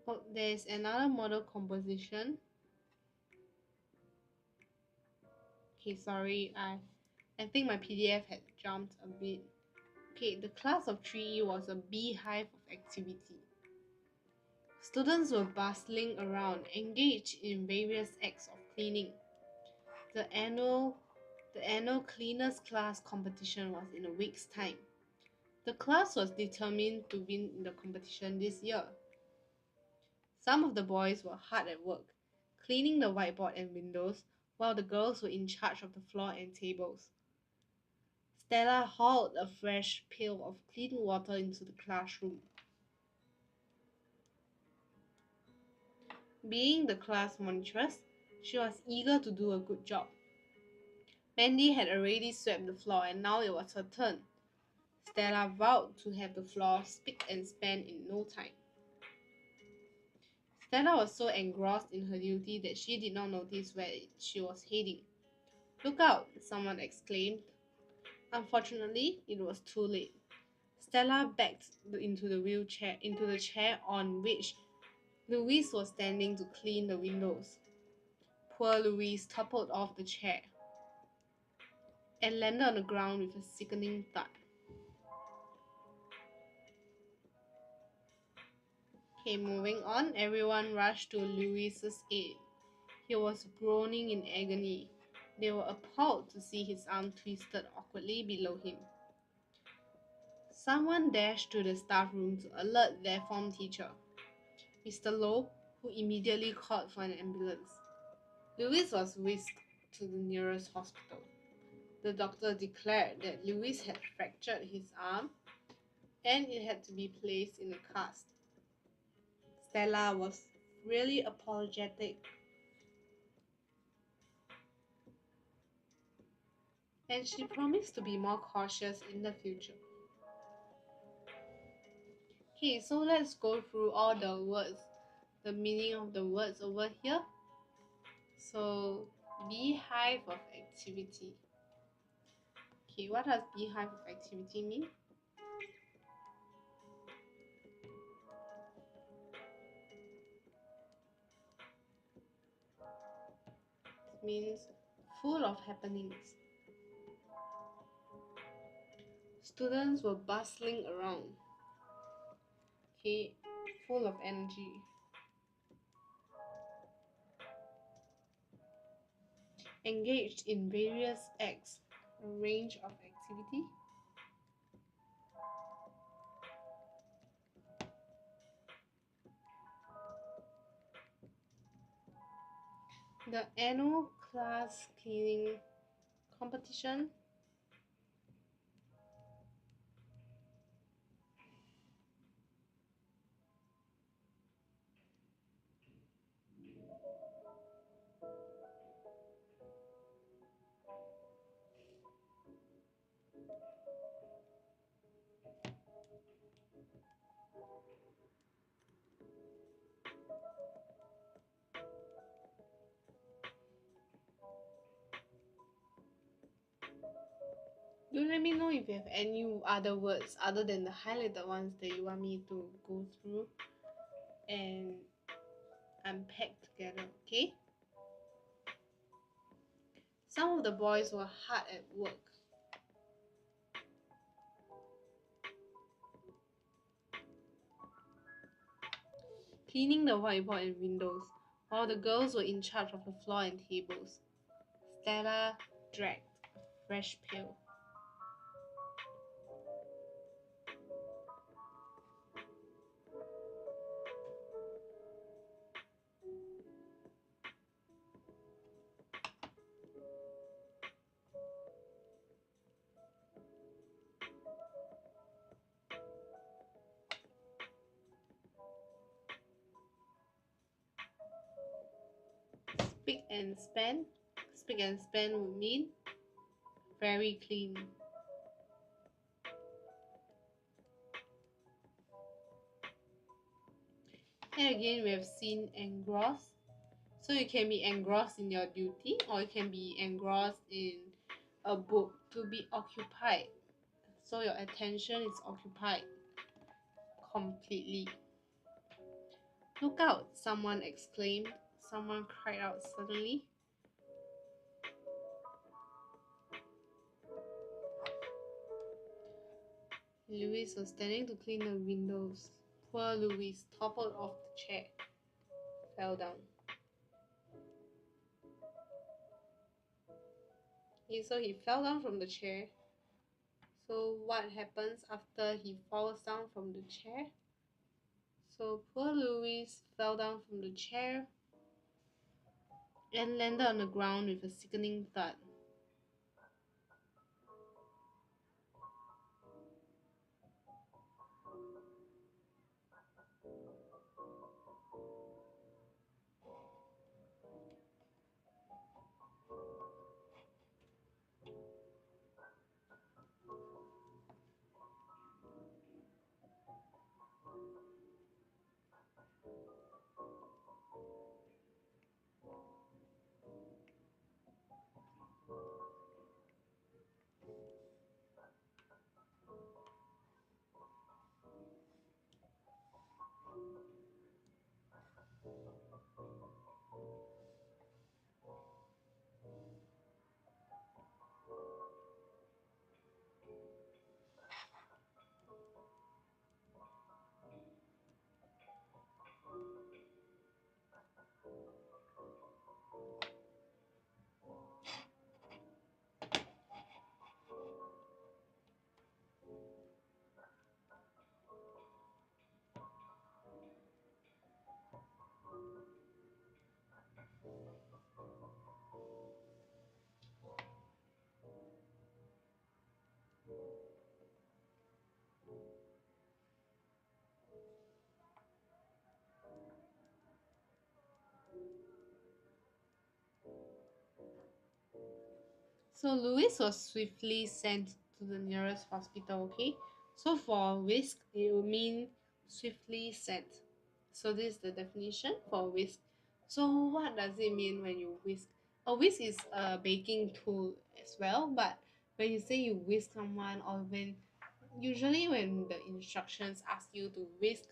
oh, there's another model composition. Okay, sorry, I think my PDF had jumped a bit. Okay, the class of 3E was a beehive of activity. Students were bustling around, engaged in various acts of cleaning. The annual cleaners class competition was in a week's time. The class was determined to win the competition this year. Some of the boys were hard at work, cleaning the whiteboard and windows, while the girls were in charge of the floor and tables. Stella hauled a fresh pail of clean water into the classroom. Being the class monitress, she was eager to do a good job. Mandy had already swept the floor and now it was her turn. Stella vowed to have the floor spick and span in no time. Stella was so engrossed in her duty that she did not notice where she was heading. "Look out!" someone exclaimed. Unfortunately, it was too late. Stella backed into the chair on which Louise was standing to clean the windows. Poor Louise toppled off the chair and landed on the ground with a sickening thud. Okay, moving on, everyone rushed to Louise's aid. He was groaning in agony. They were appalled to see his arm twisted awkwardly below him. Someone dashed to the staff room to alert their form teacher, Mr. Lowe, who immediately called for an ambulance. Louise was whisked to the nearest hospital. The doctor declared that Louise had fractured his arm and it had to be placed in a cast. Stella was really apologetic and she promised to be more cautious in the future. Okay, so let's go through all the words, the meaning of the words over here. So, beehive of activity. Okay, what does beehive of activity mean? It means full of happenings. Students were bustling around. Okay, full of energy. Engaged in various acts, a range of activity. The annual class cleaning competition. Do let me know if you have any other words other than the highlighted ones that you want me to go through and unpack together, okay? Some of the boys were hard at work. Cleaning the whiteboard and windows, while the girls were in charge of the floor and tables. Stella dragged a fresh pail. Spick and span. Spick and span would mean very clean. And again, we have seen engross. So you can be engrossed in your duty, or you can be engrossed in a book, to be occupied. So your attention is occupied completely. Look out, someone exclaimed. Someone cried out suddenly. Louis was standing to clean the windows. Poor Louis toppled off the chair, fell down. So he fell down from the chair. So what happens after he falls down from the chair? So poor Louis fell down from the chair and landed on the ground with a sickening thud. So Louis was swiftly sent to the nearest hospital, okay? So for whisk, it will mean swiftly sent. So this is the definition for whisk. So what does it mean when you whisk? A whisk is a baking tool as well, but when you say you whisk someone, or usually when the instructions ask you to whisk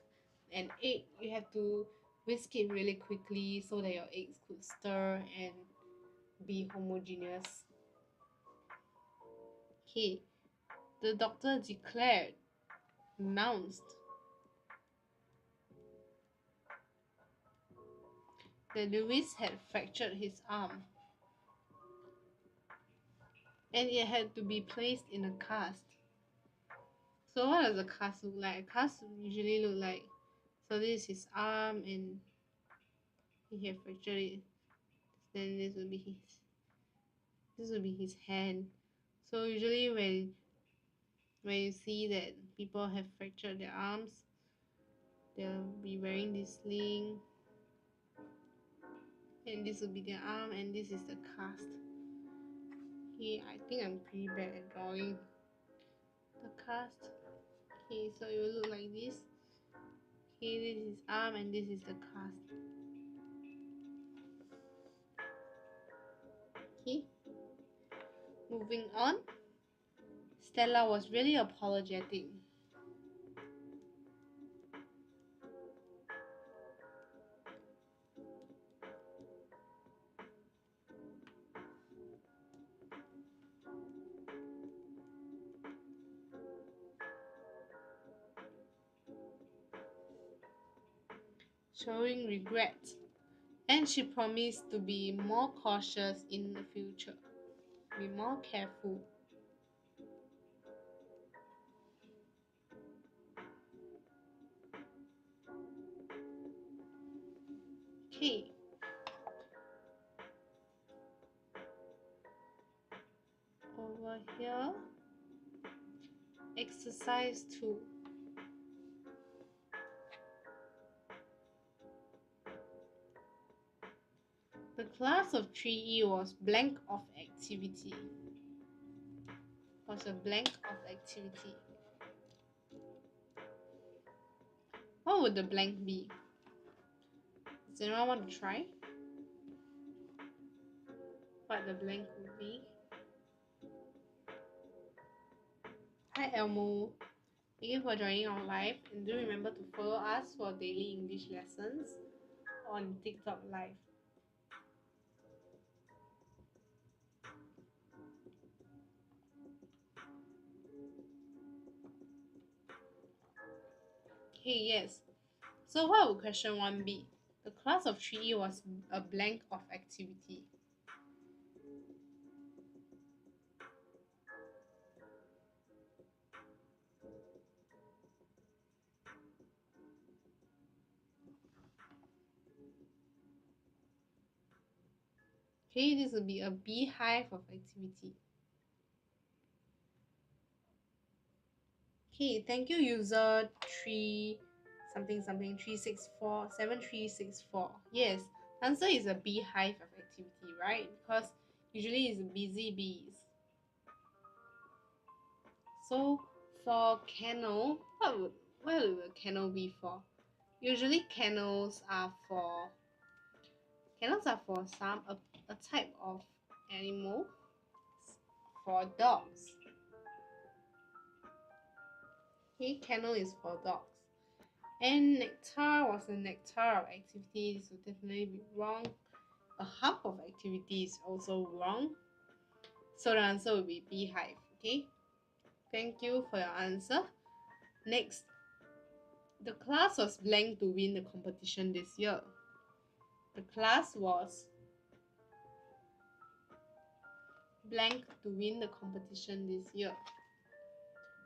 an egg, you have to whisk it really quickly so that your eggs could stir and be homogeneous. Okay, the doctor declared, announced, that Louis had fractured his arm and it had to be placed in a cast. So what does a cast look like? A cast usually look like, so this is his arm and he had fractured it. Then this will be his hand. So usually when you see that people have fractured their arms, they'll be wearing this sling, and this will be their arm, and this is the cast. Okay, I think I'm pretty bad at drawing the cast. Okay, so it will look like this. Okay, this is arm and this is the cast. Okay, moving on. Stella was really apologetic. Showing regret, and she promised to be more cautious in the future. be more careful. Okay. Over here, exercise 2. The class of 3E was blank of activity. Was a blank of activity. What would the blank be? Does anyone want to try? What the blank would be? Hi Elmo. Thank you for joining our live, and do remember to follow us for daily English lessons on TikTok Live. Okay, yes. So what would question 1 be? The class of 3E was a blank of activity. Okay, this would be a beehive of activity. Okay, thank you user 3 something 3647364. Yes, answer is a beehive of activity, right? Because usually it's busy bees. So for kennel, what would a kennel be for? Usually kennels are for some a type of animal for dogs. Okay, kennel is for dogs. And nectar was a nectar of activities, so definitely be wrong. A hub of activity is also wrong. So the answer will be beehive. Okay. Thank you for your answer. Next, the class was blank to win the competition this year. The class was blank to win the competition this year.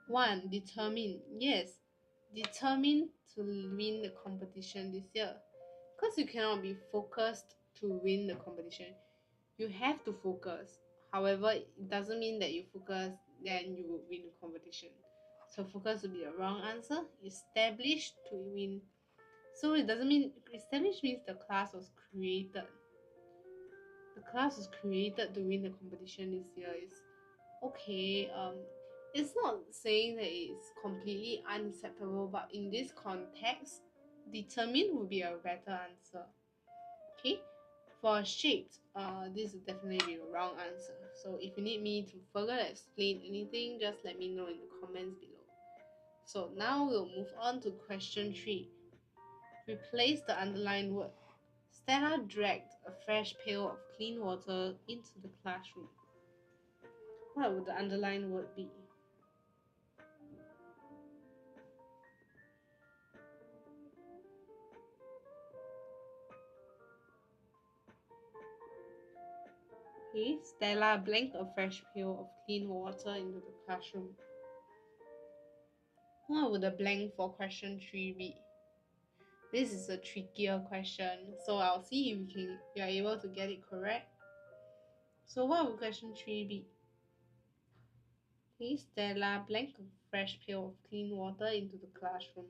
1. Determined. Yes, determined to win the competition this year. Because you cannot be focused to win the competition. You have to focus. However, it doesn't mean that you focus, then you will win the competition. So focus would be the wrong answer. Established to win. So it doesn't mean, established means the class was created. The class was created to win the competition this year. Is okay. It's not saying that it's completely unacceptable, but in this context, determined would be a better answer. Okay, for shaped, this would definitely be the wrong answer. So if you need me to further explain anything, just let me know in the comments below. So now we'll move on to question 3. Replace the underlined word. Stella dragged a fresh pail of clean water into the classroom. What would the underlined word be? Okay, Stella blanked a fresh pail of clean water into the classroom. What would the blank for question 3 be? This is a trickier question, so I'll see if you are able to get it correct. So what would question 3 be? Okay, Stella blanked a fresh pail of clean water into the classroom.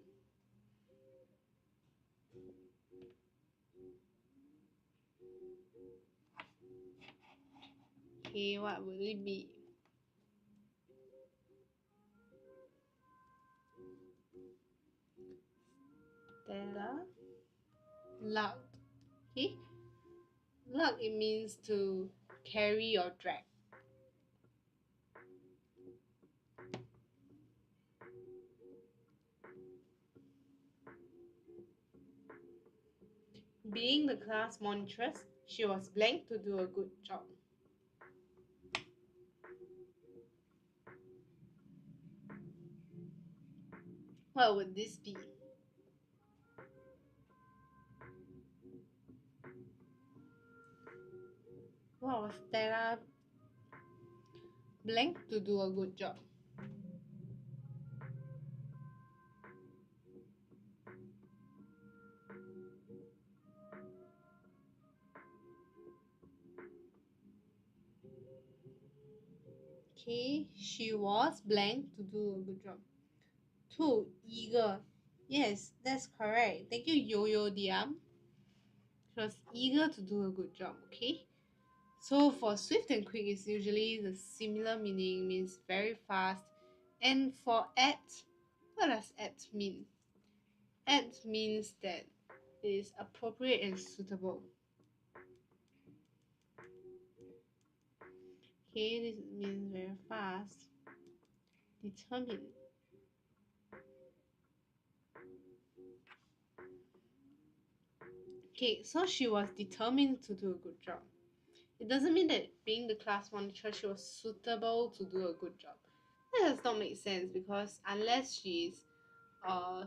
Okay, what would it be? Stella lugged. Okay, lug, it means to carry or drag. Being the class monitress, she was blanked to do a good job. What would this be? What was Stella? blank to do a good job. Okay, she was blank to do a good job. 2. Eager. Yes, that's correct. Thank you, Yo-Yo Diam. She was eager to do a good job, okay? So for swift and quick is usually the similar meaning, means very fast. And for apt, what does apt mean? Apt means that it is appropriate and suitable. Okay, this means very fast. Determined. Okay, so she was determined to do a good job. It doesn't mean that being the class monitor, she was suitable to do a good job. That does not make sense because unless she's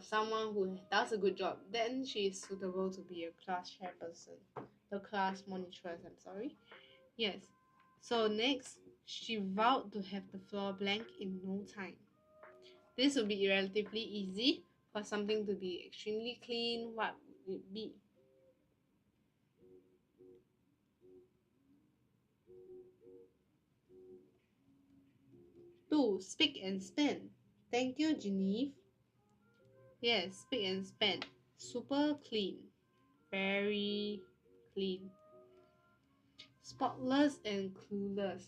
someone who does a good job, then she is suitable to be a class chairperson. The class monitress, I'm sorry. Yes. So next, she vowed to have the floor blank in no time. This would be relatively easy. For something to be extremely clean, what would it be? 2. Speak and span. Thank you, Genevieve. Yes, speak and span. Super clean. Very clean. Spotless and clueless.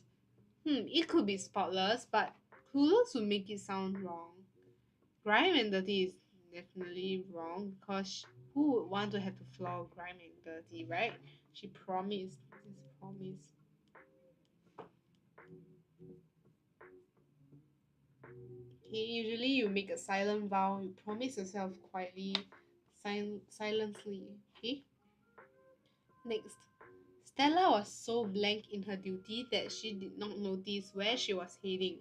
It could be spotless, but clueless would make it sound wrong. Grime and dirty is definitely wrong because who would want to have the floor grime and dirty, right? She promised. This promise. Okay, usually you make a silent vow. You promise yourself quietly, silently. Okay. Next, Stella was so blank in her duty that she did not notice where she was heading.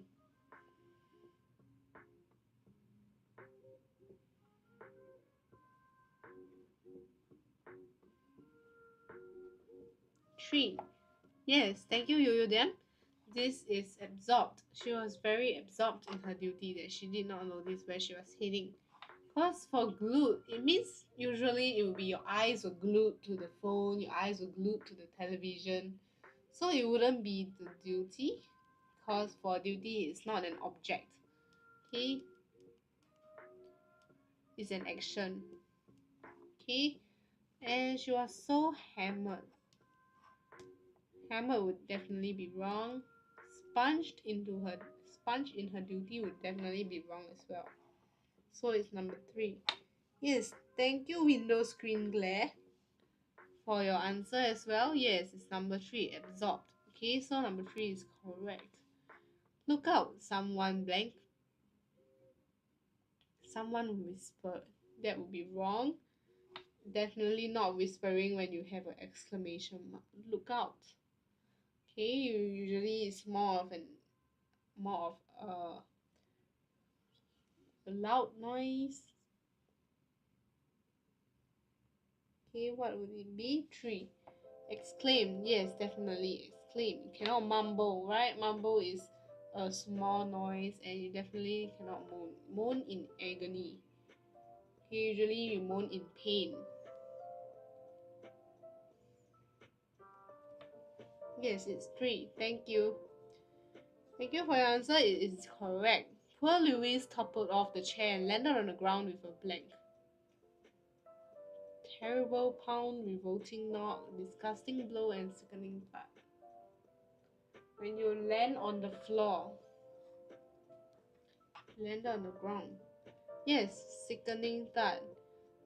3. Yes, thank you, Yo-Yo Dan. This is absorbed. She was very absorbed in her duty that she did not notice where she was heading. Because for glued, it means usually it will be your eyes were glued to the phone, your eyes were glued to the television. So it wouldn't be the duty. Because for duty, it's not an object. Okay? It's an action. Okay? And she was so hammered. Hammer would definitely be wrong. Sponge in her duty would definitely be wrong as well. So it's number 3. Yes, thank you window screen glare for your answer as well. Yes, it's number 3, absorbed. Okay, so number 3 is correct. Look out, someone blank. Someone whispered. That would be wrong. Definitely not whispering when you have an exclamation mark. Look out. Okay, usually it's more of a loud noise. Okay, what would it be? 3. Exclaim. Yes, definitely exclaim. You cannot mumble, right? Mumble is a small noise and you definitely cannot moan. Moan in agony. Okay, usually you moan in pain. Yes, it's 3. Thank you. Thank you for your answer. It is correct. Poor Louise toppled off the chair and landed on the ground with a blank. Terrible pound, revolting knock, disgusting blow, and sickening thud. When you land on the floor, land on the ground. Yes, sickening thud.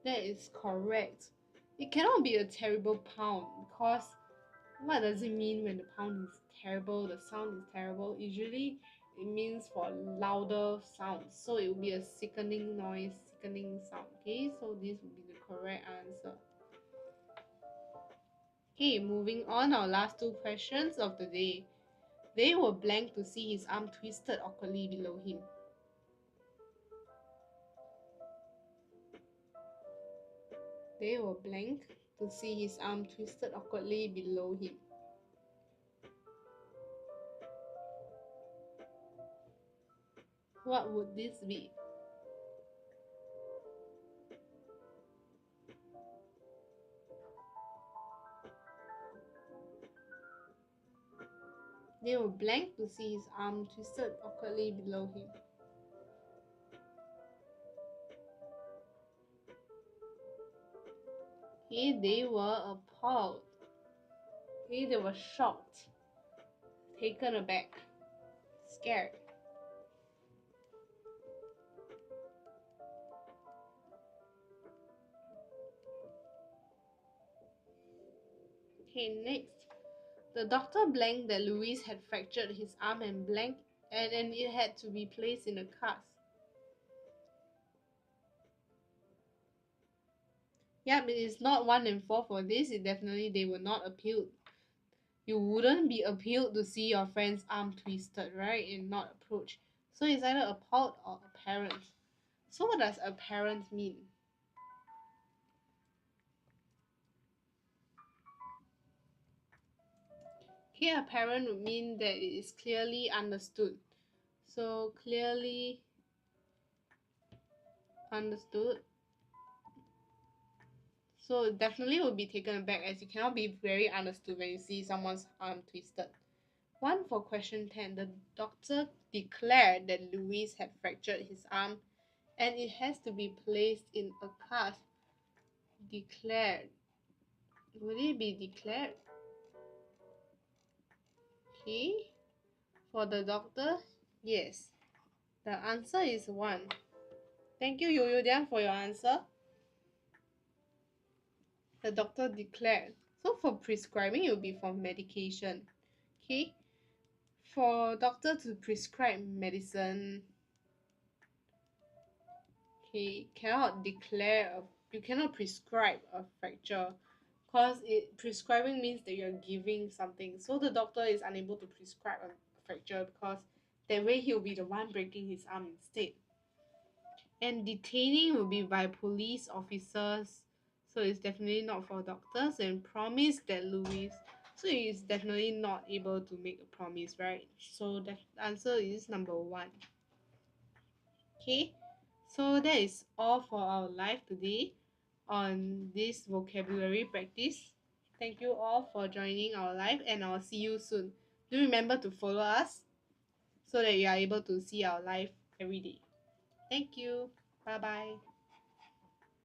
That is correct. It cannot be a terrible pound because what does it mean when the pound is terrible, the sound is terrible? Usually it means for louder sounds. So it will be a sickening noise, sickening sound. Okay, so this would be the correct answer. Okay, moving on, our last 2 questions of the day. They were blank to see his arm twisted awkwardly below him. They were blank to see his arm twisted awkwardly below him. What would this be? They were blank to see his arm twisted awkwardly below him. Okay, they were appalled. Okay, they were shocked, taken aback, scared. Okay, next. The doctor blanked that Louis had fractured his arm and it had to be placed in a cast. Yep, it is not 1 and 4 for this. They were not appealed. You wouldn't be appealed to see your friend's arm twisted, right? And not approached. So it's either appalled or apparent. So what does apparent mean? Okay, apparent would mean that it is clearly understood. So clearly understood. So it definitely will be taken aback, as you cannot be very understood when you see someone's arm twisted. 1 for question 10. The doctor declared that Louis had fractured his arm and it has to be placed in a cast. Declared. Would it be declared? Okay. For the doctor, yes. The answer is 1. Thank you, Yoyodian, for your answer. The doctor declared. So for prescribing, it will be for medication. Okay. For doctor to prescribe medicine, okay, you cannot prescribe a fracture, because prescribing means that you're giving something. So the doctor is unable to prescribe a fracture because that way he'll be the one breaking his arm instead. And detaining will be by police officers, so it's definitely not for doctors. And promise that Louis, so he is definitely not able to make a promise, right? So the answer is number 1. Okay, so that is all for our live today on this vocabulary practice. Thank you all for joining our live, and I'll see you soon. Do remember to follow us so that you are able to see our live every day. Thank you. Bye bye.